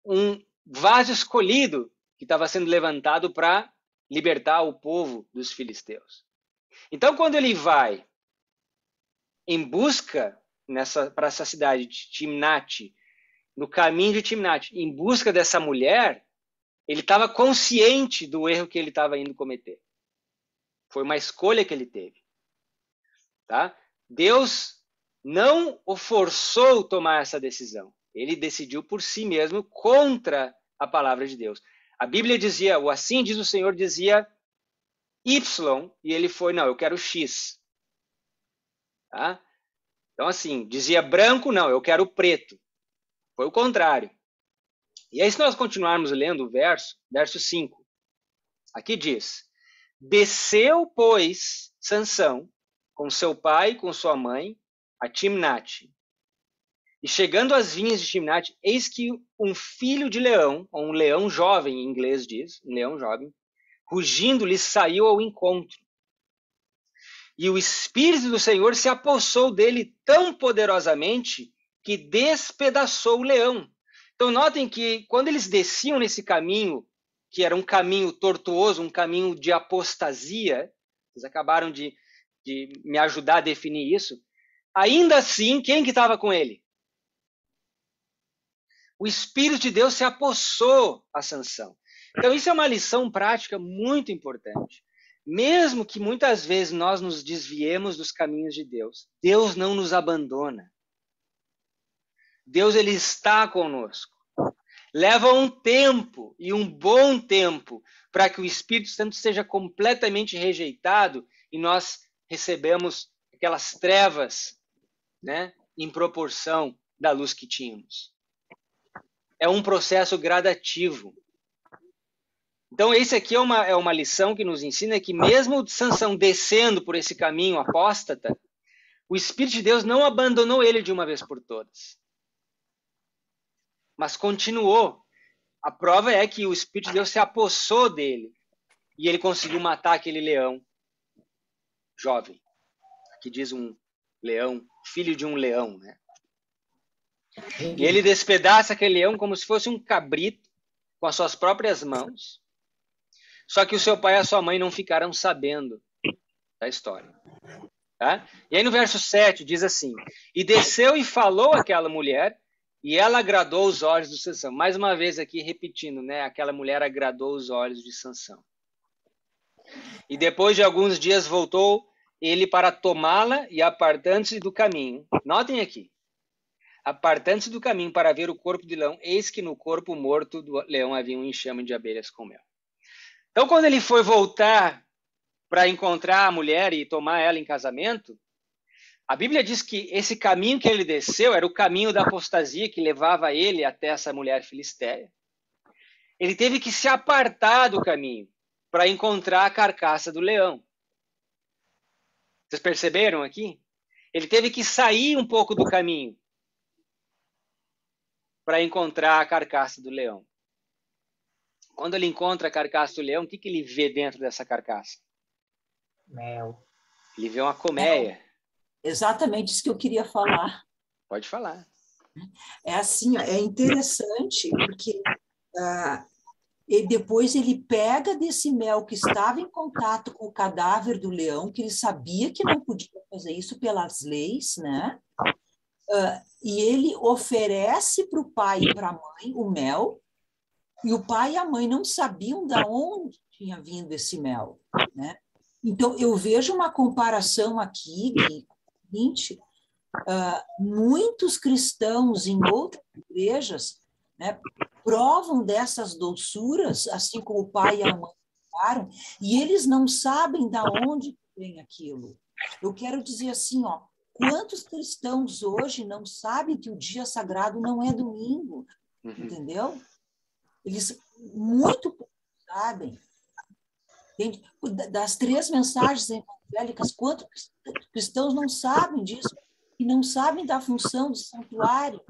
Speaker 1: um vaso escolhido que estava sendo levantado para libertar o povo dos filisteus. Então, quando ele vai em busca para essa cidade de Timnate, no caminho de Timnate, em busca dessa mulher, ele estava consciente do erro que ele estava indo cometer. Foi uma escolha que ele teve. Tá? Deus não o forçou a tomar essa decisão. Ele decidiu por si mesmo contra a palavra de Deus. A Bíblia dizia, o assim diz o Senhor, dizia Y, e ele foi, não, eu quero X. Tá? Então, assim, dizia branco, não, eu quero preto. Foi o contrário. E aí, se nós continuarmos lendo o verso 5, aqui diz, desceu, pois, Sansão, com seu pai e com sua mãe, a Timnate. E chegando às vinhas de Timnate, eis que um filho de leão, ou um leão jovem, em inglês diz, um leão jovem, rugindo lhe saiu ao encontro. E o Espírito do Senhor se apossou dele tão poderosamente que despedaçou o leão. Então notem que quando eles desciam nesse caminho, que era um caminho tortuoso, um caminho de apostasia, eles acabaram de me ajudar a definir isso, ainda assim, quem que estava com ele? O Espírito de Deus se apossou a Sansão. Então isso é uma lição prática muito importante. Mesmo que muitas vezes nós nos desviemos dos caminhos de Deus, Deus não nos abandona. Deus, ele está conosco. Leva um tempo, e um bom tempo, para que o Espírito Santo seja completamente rejeitado e nós recebemos aquelas trevas, né, em proporção da luz que tínhamos. É um processo gradativo. Então, esse aqui é uma lição que nos ensina que mesmo Sansão descendo por esse caminho apóstata, o Espírito de Deus não abandonou ele de uma vez por todas. Mas continuou. A prova é que o Espírito de Deus se apossou dele e ele conseguiu matar aquele leão jovem. Aqui diz um leão, filho de um leão, né? E ele despedaça aquele leão como se fosse um cabrito com as suas próprias mãos. Só que o seu pai e a sua mãe não ficaram sabendo da história. Tá? E aí no verso 7 diz assim, e desceu e falou àquela mulher, e ela agradou os olhos de Sansão. Mais uma vez aqui repetindo, né? Aquela mulher agradou os olhos de Sansão. E depois de alguns dias voltou ele para tomá-la e apartando-se do caminho. Notem aqui. Apartando-se do caminho para ver o corpo do leão, eis que no corpo morto do leão havia um enxame de abelhas com mel. Então, quando ele foi voltar para encontrar a mulher e tomar ela em casamento, a Bíblia diz que esse caminho que ele desceu era o caminho da apostasia que levava ele até essa mulher filisteia. Ele teve que se apartar do caminho para encontrar a carcaça do leão. Vocês perceberam aqui? Ele teve que sair um pouco do caminho para encontrar a carcaça do leão. Quando ele encontra a carcaça do leão, o que ele vê dentro dessa carcaça?
Speaker 6: Mel.
Speaker 1: Ele vê uma colmeia.
Speaker 4: Exatamente isso que eu queria falar.
Speaker 1: Pode falar.
Speaker 4: É assim, é interessante, porque e depois ele pega desse mel que estava em contato com o cadáver do leão, que ele sabia que não podia fazer isso pelas leis, né? E ele oferece para o pai e para a mãe o mel, e o pai e a mãe não sabiam de onde tinha vindo esse mel, né? Então, eu vejo uma comparação aqui, seguinte, muitos cristãos em outras igrejas, né, provam dessas doçuras, assim como o pai e a mãe provaram, e eles não sabem de onde vem aquilo. Eu quero dizer assim, ó, quantos cristãos hoje não sabem que o dia sagrado não é domingo, entendeu? Eles muito pouco sabem. Das 3 mensagens evangélicas, quantos cristãos não sabem disso? E não sabem da função do santuário.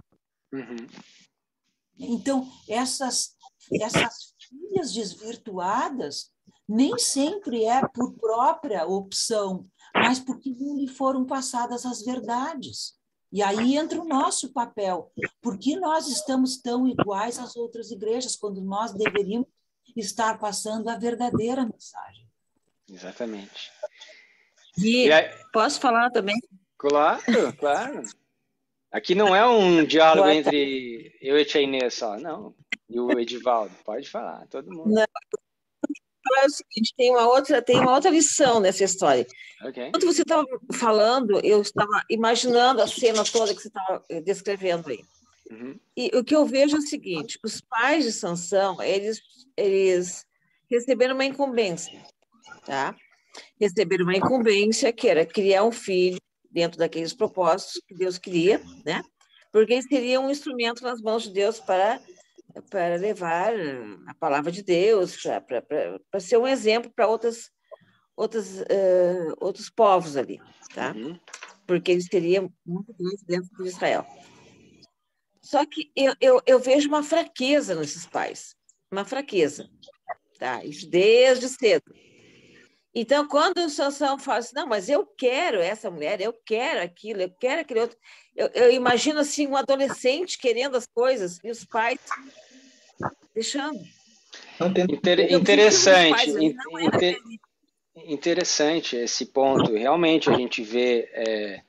Speaker 4: Então, essas filhas desvirtuadas nem sempre é por própria opção, mas porque não lhe foram passadas as verdades. E aí entra o nosso papel. Por que nós estamos tão iguais às outras igrejas, quando nós deveríamos estar passando a verdadeira mensagem?
Speaker 1: Exatamente.
Speaker 7: E posso falar também?
Speaker 1: Claro, claro. Aqui não é um diálogo entre eu e a Tia Inês só, não. E o Edivaldo, pode falar, todo mundo.
Speaker 7: Não. É o seguinte, tem uma outra lição nessa história.
Speaker 1: Okay.
Speaker 7: Quando você estava falando, eu estava imaginando a cena toda que você estava descrevendo aí.
Speaker 1: Uhum.
Speaker 7: E o que eu vejo é o seguinte, os pais de Sansão, eles receberam uma incumbência, tá? Receberam uma incumbência que era criar um filho dentro daqueles propósitos que Deus queria, né? Porque eles teriam um instrumento nas mãos de Deus para levar a palavra de Deus, para ser um exemplo para outros povos ali, tá?
Speaker 1: Uhum.
Speaker 7: Porque eles teriam muito grandes dentro de Israel. Só que eu vejo uma fraqueza nesses pais, uma fraqueza, tá? Isso desde cedo. Então, quando o Sansão fala assim, não, mas eu quero essa mulher, eu quero aquilo, eu quero aquele outro, eu imagino assim um adolescente querendo as coisas e os pais deixando.
Speaker 1: Interessante esse ponto. Realmente a gente vê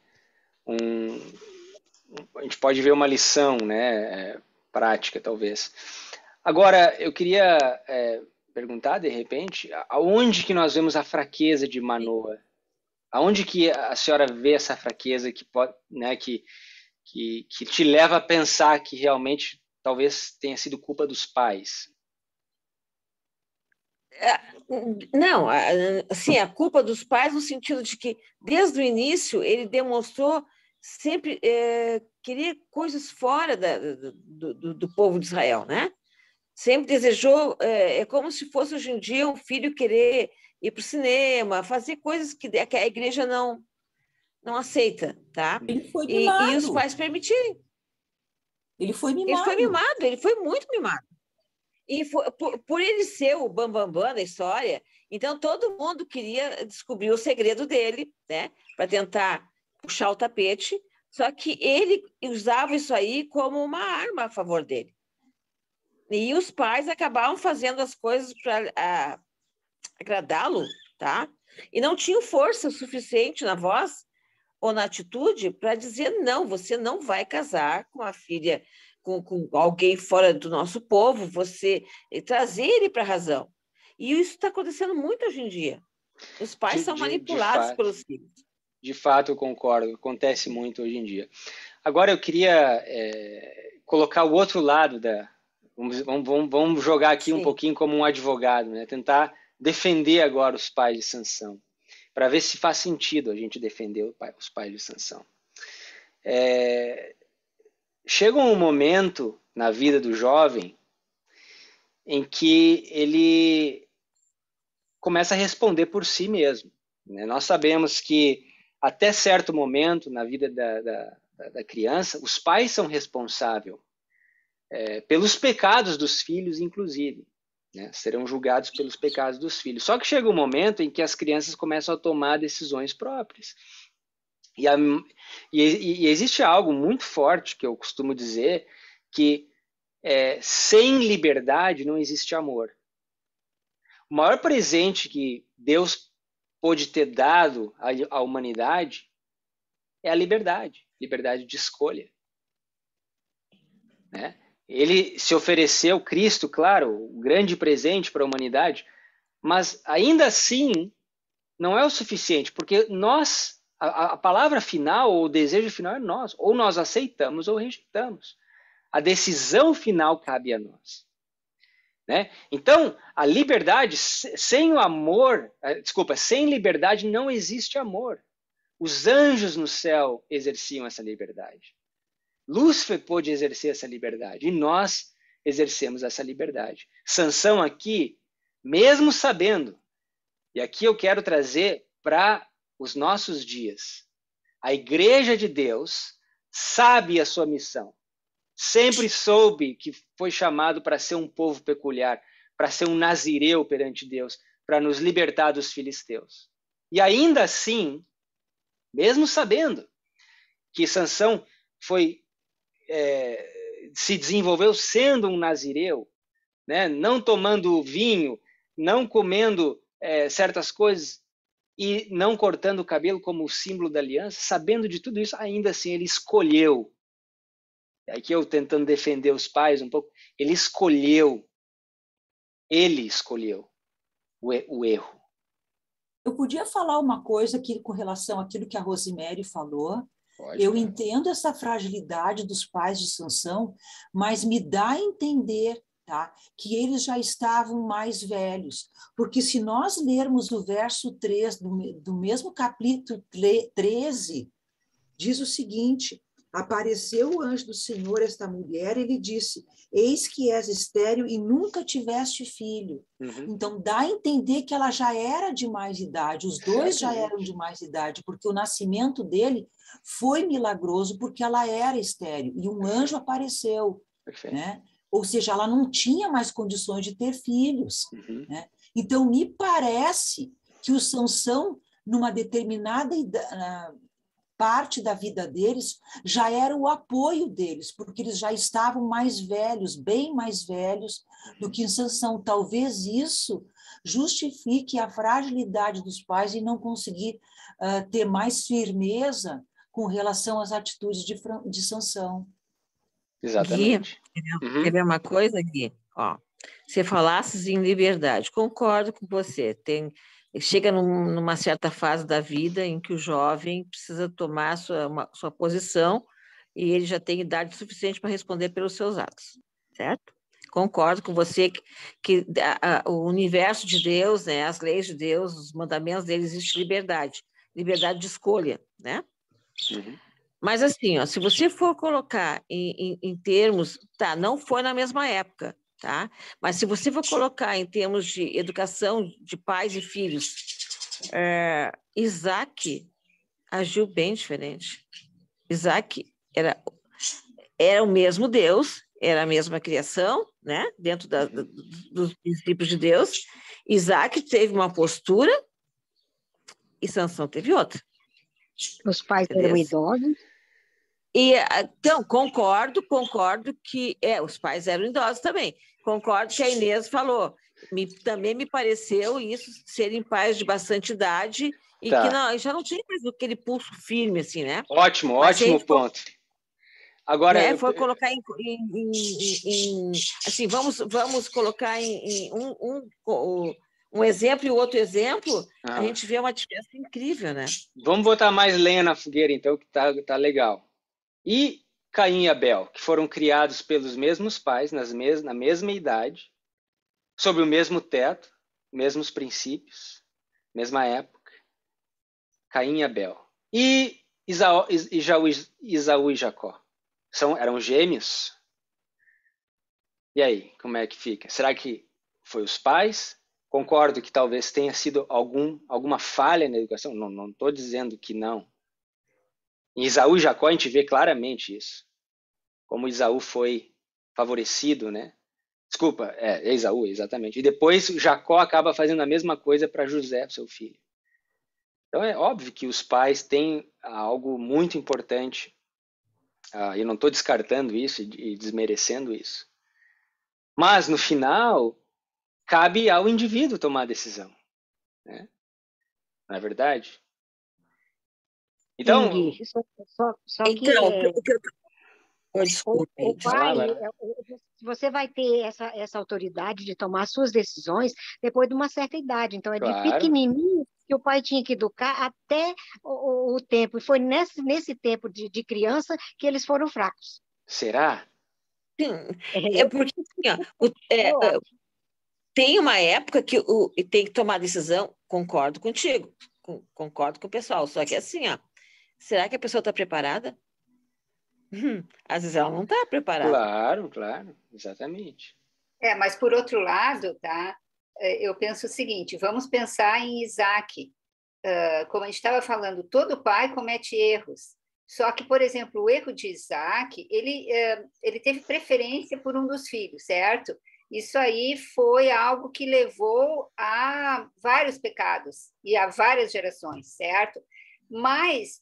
Speaker 1: a gente pode ver uma lição, né, prática talvez. Agora eu queria perguntar de repente, aonde que nós vemos a fraqueza de Manoa? Aonde que a senhora vê essa fraqueza que pode, né, que te leva a pensar que realmente talvez tenha sido culpa dos pais?
Speaker 7: Não, assim, a culpa dos pais no sentido de que, desde o início, ele demonstrou sempre querer coisas fora do povo de Israel, né? Sempre desejou, é como se fosse hoje em dia um filho querer ir para o cinema, fazer coisas que a igreja não aceita, tá?
Speaker 4: Ele foi mimado.
Speaker 7: E os pais permitirem.
Speaker 4: Ele foi mimado.
Speaker 7: Ele foi mimado, ele foi muito mimado. E por ele ser o bambambam da história, então todo mundo queria descobrir o segredo dele, né? Para tentar puxar o tapete, só que ele usava isso aí como uma arma a favor dele. E os pais acabavam fazendo as coisas para agradá-lo, tá? E não tinham força suficiente na voz ou na atitude para dizer não, você não vai casar com a filha, com alguém fora do nosso povo, você trazer ele para a razão. E isso está acontecendo muito hoje em dia. Os pais são manipulados pelos filhos.
Speaker 1: De fato, eu concordo, acontece muito hoje em dia. Agora eu queria colocar o outro lado da... Vamos jogar aqui Sim. um pouquinho como um advogado, né? Tentar defender agora os pais de Sansão, para ver se faz sentido a gente defender os pais de Sansão. Chega um momento na vida do jovem em que ele começa a responder por si mesmo, né? Nós sabemos que até certo momento na vida da criança, os pais são responsáveis pelos pecados dos filhos, inclusive, né? Serão julgados pelos pecados dos filhos. Só que chega um momento em que as crianças começam a tomar decisões próprias. E existe algo muito forte que eu costumo dizer, que sem liberdade não existe amor. O maior presente que Deus pôde ter dado à humanidade é a liberdade de escolha, né? Ele se ofereceu, Cristo, claro, um grande presente para a humanidade, mas ainda assim não é o suficiente, porque nós, a palavra final, ou o desejo final é nós, ou nós aceitamos ou rejeitamos. A decisão final cabe a nós, né? Então, a liberdade, sem o amor, sem liberdade não existe amor. Os anjos no céu exerciam essa liberdade. Lúcifer pôde exercer essa liberdade e nós exercemos essa liberdade. Sansão aqui, mesmo sabendo, e aqui eu quero trazer para os nossos dias, a Igreja de Deus sabe a sua missão, sempre soube que foi chamado para ser um povo peculiar, para ser um nazireu perante Deus, para nos libertar dos filisteus. E ainda assim, mesmo sabendo que Sansão se desenvolveu sendo um nazireu, né? Não tomando vinho, não comendo certas coisas e não cortando o cabelo como o símbolo da aliança, sabendo de tudo isso, ainda assim ele escolheu. Aqui eu tentando defender os pais um pouco, ele escolheu o erro.
Speaker 4: Eu podia falar uma coisa aqui com relação àquilo que a Rosemary falou. Eu entendo essa fragilidade dos pais de Sansão, mas me dá a entender, tá, que eles já estavam mais velhos. Porque se nós lermos o verso 3 do mesmo capítulo 13, diz o seguinte: apareceu o anjo do Senhor a esta mulher, ele disse: eis que és estéril e nunca tiveste filho. Então, dá a entender que ela já era de mais idade, os dois já eram de mais idade, porque o nascimento dele foi milagroso, porque ela era estéril, e um anjo apareceu, né? Ou seja, ela não tinha mais condições de ter filhos, né? Então, me parece que o Sansão, numa determinada parte da vida deles, já era o apoio deles, porque eles já estavam mais velhos, bem mais velhos do que em Sansão. Talvez isso justifique a fragilidade dos pais e não conseguir ter mais firmeza com relação às atitudes de Sansão.
Speaker 1: Exatamente.
Speaker 7: Gui, quer ver uma coisa, Gui? Ó, você falasses em liberdade, concordo com você, chega numa certa fase da vida em que o jovem precisa tomar sua posição e ele já tem idade suficiente para responder pelos seus atos, certo? Concordo com você que o universo de Deus, né, as leis de Deus, os mandamentos dele, existe liberdade de escolha, né? Mas assim, ó, se você for colocar em termos, tá, não foi na mesma época, tá? Mas se você for colocar em termos de educação de pais e filhos, Isaac agiu bem diferente. Isaac era o mesmo Deus, era a mesma criação, né? Dentro dos princípios de Deus. Isaac teve uma postura e Sansão teve outra.
Speaker 5: Os pais eram idosos?
Speaker 7: Então, concordo que os pais eram idosos também. Concordo que a Inês falou. Também me pareceu isso, serem pais de bastante idade e que já não tinha mais aquele pulso firme, assim, né?
Speaker 1: Ótimo ponto. Agora,
Speaker 7: foi colocar assim, vamos colocar em um exemplo e o outro exemplo, a gente vê uma diferença incrível, né?
Speaker 1: Vamos botar mais lenha na fogueira, então, que tá legal. E Caim e Abel, que foram criados pelos mesmos pais, na mesma idade, sob o mesmo teto, mesmos princípios, mesma época. Caim e Abel. E Esaú e Jacó. Eram gêmeos? E aí, como é que fica? Será que foi os pais? Concordo que talvez tenha sido alguma falha na educação. Não estou dizendo que não. Em Esaú e Jacó a gente vê claramente isso. Como Esaú foi favorecido, né? Desculpa, Esaú, exatamente. E depois Jacó acaba fazendo a mesma coisa para José, seu filho. Então é óbvio que os pais têm algo muito importante. Eu não estou descartando isso e desmerecendo isso. Mas, no final, cabe ao indivíduo tomar a decisão. Né? Não é verdade? Então,
Speaker 5: só que... O pai, você vai ter essa autoridade de tomar suas decisões depois de uma certa idade. Então, de pequenininho que o pai tinha que educar até o tempo. E foi nesse tempo de criança que eles foram fracos.
Speaker 1: Será?
Speaker 7: Sim. Porque assim, tem uma época que tem que tomar decisão, concordo contigo, concordo com o pessoal, só que assim, será que a pessoa está preparada? Às vezes ela não está preparada.
Speaker 1: Claro, exatamente.
Speaker 2: Mas por outro lado, tá? Eu penso o seguinte, vamos pensar em Isaac. Como a gente estava falando, todo pai comete erros. Só que, por exemplo, o erro de Isaac, ele teve preferência por um dos filhos, certo? Isso aí foi algo que levou a vários pecados e a várias gerações, certo? Mas,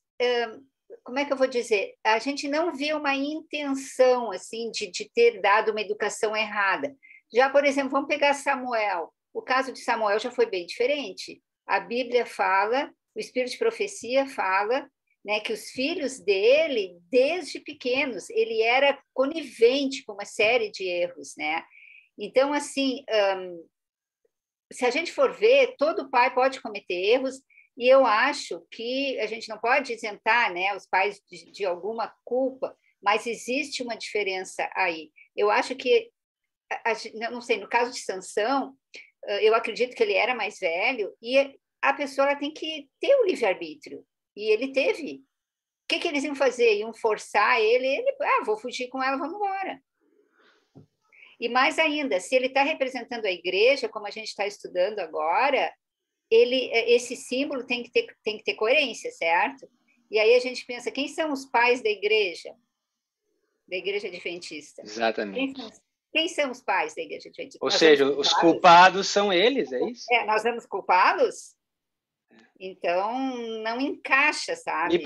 Speaker 2: como é que eu vou dizer? A gente não vê uma intenção assim de ter dado uma educação errada. Já, por exemplo, vamos pegar Samuel. O caso de Samuel já foi bem diferente. A Bíblia fala, o Espírito de Profecia fala, né, que os filhos dele, desde pequenos, ele era conivente com uma série de erros, né? Então, assim, se a gente for ver, todo pai pode cometer erros, e eu acho que a gente não pode isentar, né, os pais de alguma culpa, mas existe uma diferença aí. Eu acho que, não sei, no caso de Sansão, eu acredito que ele era mais velho, e a pessoa ela tem que ter o livre-arbítrio, e ele teve. O que eles iam fazer? Iam forçar ele, vou fugir com ela, vamos embora. E mais ainda, se ele está representando a igreja, como a gente está estudando agora, esse símbolo tem que ter coerência, certo? E aí a gente pensa, quem são os pais da igreja adventista?
Speaker 1: Exatamente.
Speaker 2: Quem são os pais da igreja adventista?
Speaker 1: Ou seja, os culpados são eles, é isso?
Speaker 2: Nós vamos culpá-los? Então, não encaixa, sabe?
Speaker 1: Me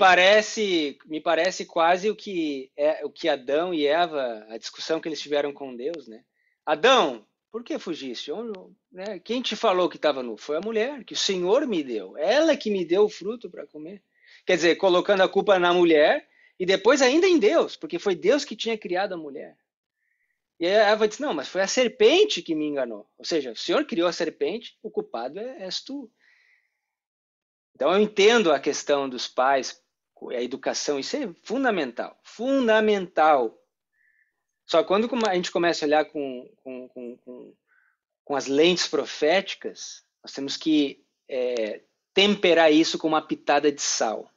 Speaker 1: parece quase o que Adão e Eva, a discussão que eles tiveram com Deus, né? Adão, por que fugiste? Né? Quem te falou que estava nu? Foi a mulher, que o Senhor me deu. Ela que me deu o fruto para comer. Quer dizer, colocando a culpa na mulher e depois ainda em Deus, porque foi Deus que tinha criado a mulher. E a Eva disse, não, mas foi a serpente que me enganou. Ou seja, o Senhor criou a serpente, o culpado és tu. Então, eu entendo a questão dos pais, a educação, isso é fundamental. Fundamental. Só que quando a gente começa a olhar com as lentes proféticas, nós temos que temperar isso com uma pitada de sal.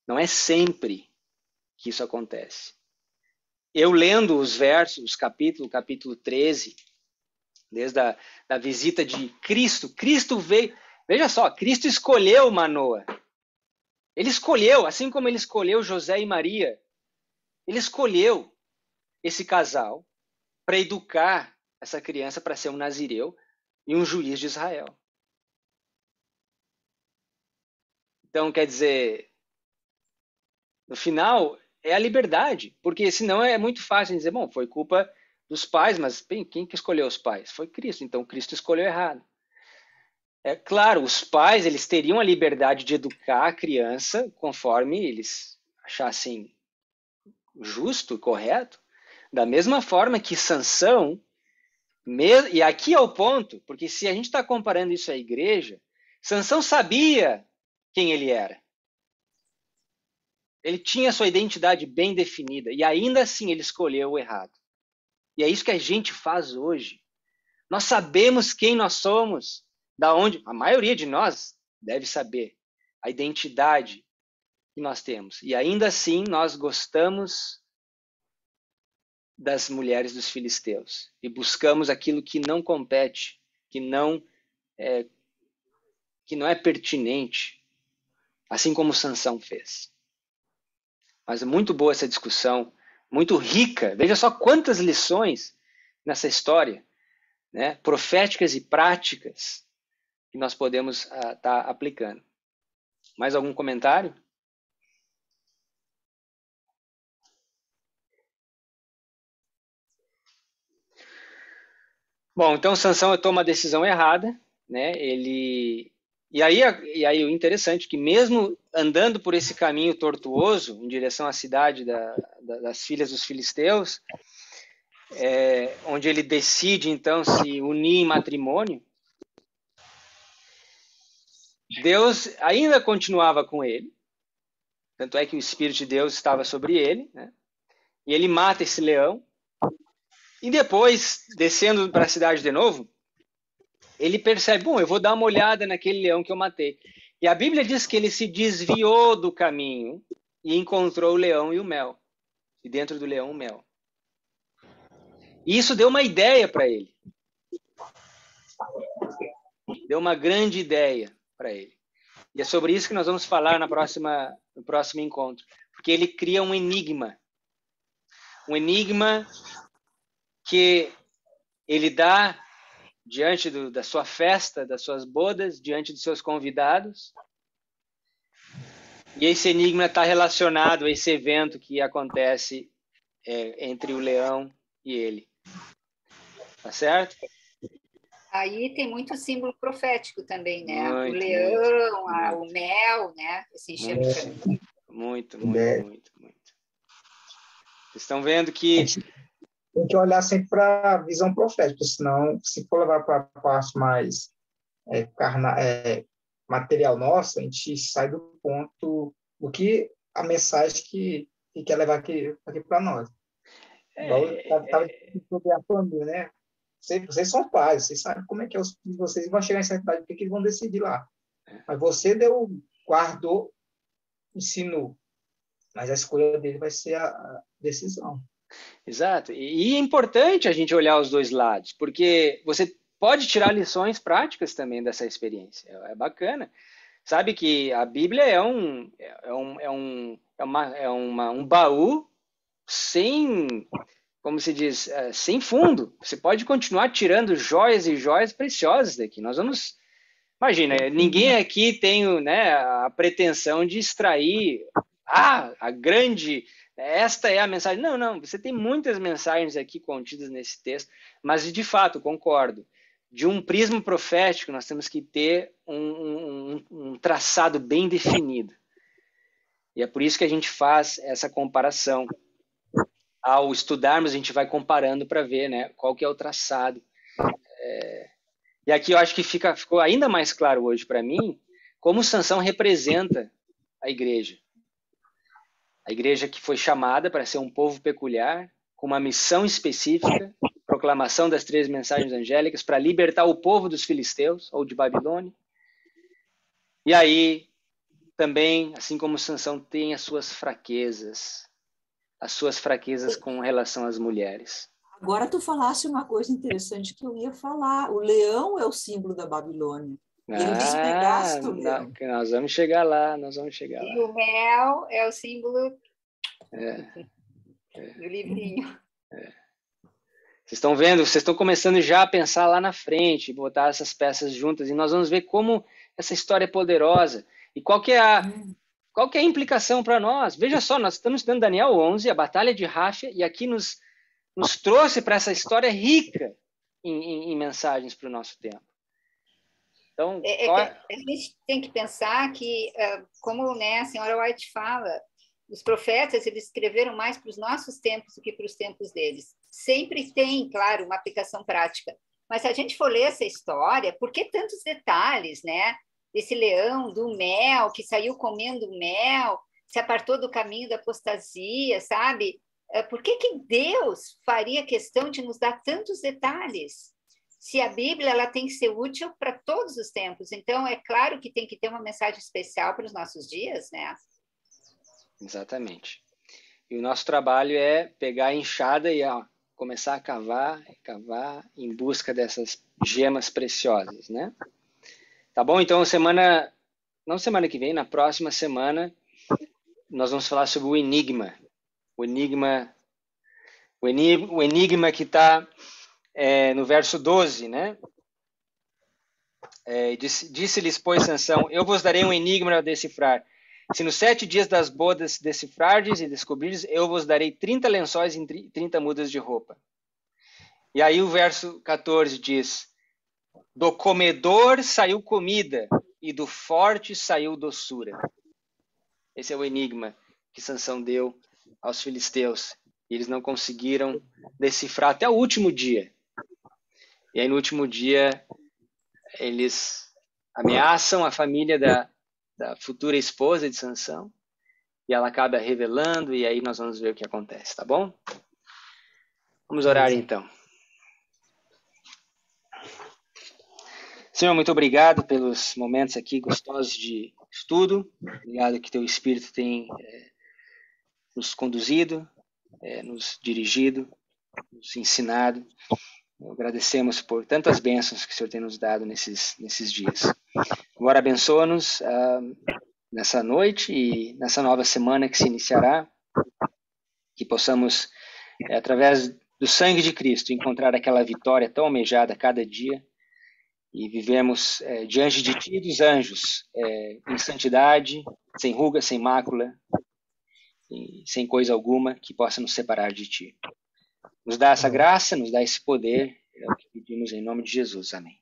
Speaker 1: Não é sempre que isso acontece. Eu lendo os versos, os capítulo 13, desde a visita de Cristo, Cristo veio... Veja só, Cristo escolheu Manoa. Ele escolheu, assim como ele escolheu José e Maria, ele escolheu esse casal para educar essa criança para ser um nazireu e um juiz de Israel. Então, quer dizer, no final, é a liberdade, porque senão é muito fácil dizer, bom, foi culpa dos pais, mas bem, quem que escolheu os pais? Foi Cristo, então Cristo escolheu errado. É claro, os pais eles teriam a liberdade de educar a criança conforme eles achassem justo e correto, da mesma forma que Sansão, e aqui é o ponto, porque se a gente está comparando isso à igreja, Sansão sabia quem ele era. Ele tinha sua identidade bem definida, e ainda assim ele escolheu o errado. E é isso que a gente faz hoje. Nós sabemos quem nós somos, da onde a maioria de nós deve saber a identidade que nós temos. E ainda assim nós gostamos das mulheres dos filisteus e buscamos aquilo que não compete, que não é pertinente, assim como Sansão fez. Mas é muito boa essa discussão, muito rica. Veja só quantas lições nessa história, né, proféticas e práticas, que nós podemos estar aplicando. Mais algum comentário? Bom, então Sansão toma a decisão errada, né? E aí o interessante é que mesmo andando por esse caminho tortuoso em direção à cidade das filhas dos filisteus, onde ele decide então se unir em matrimônio, Deus ainda continuava com ele, tanto é que o Espírito de Deus estava sobre ele, né? E ele mata esse leão, e depois, descendo para a cidade de novo, ele percebe, bom, eu vou dar uma olhada naquele leão que eu matei. E a Bíblia diz que ele se desviou do caminho e encontrou o leão e o mel, e dentro do leão o mel. E isso deu uma ideia para ele. Deu uma grande ideia para ele. E é sobre isso que nós vamos falar no próximo encontro. Porque ele cria um enigma. Um enigma que ele dá diante da sua festa, das suas bodas, diante dos seus convidados. E esse enigma está relacionado a esse evento que acontece entre o leão e ele. Tá certo?
Speaker 2: Aí tem muito símbolo profético também, né?
Speaker 1: Muito,
Speaker 2: o leão,
Speaker 1: muito.
Speaker 2: O mel, né? Esse enxame de família.
Speaker 1: Muito. Vocês estão vendo que...
Speaker 6: Tem que olhar sempre para a visão profética, senão, se for levar para a parte mais material nossa, a gente sai do ponto do que a mensagem que quer levar aqui para nós. Estava sobre a família, né? Vocês são pais, vocês sabem como é que é os filhos de vocês, vão chegar em certa idade, o que eles vão decidir lá. Mas você guardou, ensinou. Mas a escolha dele vai ser a decisão.
Speaker 1: Exato. E é importante a gente olhar os dois lados, porque você pode tirar lições práticas também dessa experiência. É bacana. Sabe que a Bíblia é um baú sem, como se diz, sem fundo. Você pode continuar tirando joias e joias preciosas daqui. Nós vamos... Imagina, ninguém aqui tem, né, a pretensão de extrair a grande... Esta é a mensagem. Não. Você tem muitas mensagens aqui contidas nesse texto, mas, de fato, concordo. De um prisma profético, nós temos que ter um traçado bem definido. E é por isso que a gente faz essa comparação. Ao estudarmos, a gente vai comparando para ver, né, qual que é o traçado. E aqui eu acho que ficou ainda mais claro hoje para mim como Sansão representa a igreja. A igreja que foi chamada para ser um povo peculiar, com uma missão específica, proclamação das 3 mensagens angélicas, para libertar o povo dos filisteus, ou de Babilônia. E aí, também, assim como Sansão tem as suas fraquezas com relação às mulheres.
Speaker 4: Agora tu falasse uma coisa interessante que eu ia falar. O leão é o símbolo da Babilônia. Ele despedaça o leão.
Speaker 1: Nós vamos chegar lá.
Speaker 2: E o mel é o símbolo do livrinho.
Speaker 1: Vocês estão vendo, vocês estão começando já a pensar lá na frente, botar essas peças juntas, e nós vamos ver como essa história é poderosa. E qual que é a implicação para nós? Veja só, nós estamos estudando Daniel 11, a Batalha de Ráfia, e aqui nos trouxe para essa história rica em mensagens para o nosso tempo. Então,
Speaker 2: a gente tem que pensar que, como, né, a senhora White fala, os profetas eles escreveram mais para os nossos tempos do que para os tempos deles. Sempre tem, claro, uma aplicação prática. Mas se a gente for ler essa história, por que tantos detalhes, né? Desse leão, do mel, que saiu comendo mel, se apartou do caminho da apostasia, sabe? Por que Deus faria questão de nos dar tantos detalhes? Se a Bíblia ela tem que ser útil para todos os tempos. Então, é claro que tem que ter uma mensagem especial para os nossos dias, né?
Speaker 1: Exatamente. E o nosso trabalho é pegar a enxada e começar a cavar em busca dessas gemas preciosas, né? Tá bom? Então, não semana que vem, na próxima semana, nós vamos falar sobre o enigma. O enigma que está no verso 12, né? Disse-lhes, pois, Sansão, eu vos darei um enigma a decifrar. Se nos 7 dias das bodas decifrardes e descobrirdes, eu vos darei 30 lençóis e 30 mudas de roupa. E aí o verso 14 diz, do comedor saiu comida e do forte saiu doçura. Esse é o enigma que Sansão deu aos filisteus. E eles não conseguiram decifrar até o último dia. E aí no último dia eles ameaçam a família da futura esposa de Sansão, e ela acaba revelando, e aí nós vamos ver o que acontece, tá bom? Vamos orar então. Senhor, muito obrigado pelos momentos aqui gostosos de estudo, obrigado que teu Espírito tem nos conduzido, nos dirigido, nos ensinado. Agradecemos por tantas bênçãos que o Senhor tem nos dado nesses dias. Agora abençoa-nos nessa noite e nessa nova semana que se iniciará, que possamos, através do sangue de Cristo, encontrar aquela vitória tão almejada a cada dia e vivemos diante de Ti e dos anjos, em santidade, sem ruga, sem mácula, sem coisa alguma que possa nos separar de Ti. Nos dá essa graça, nos dá esse poder, é o que pedimos em nome de Jesus. Amém.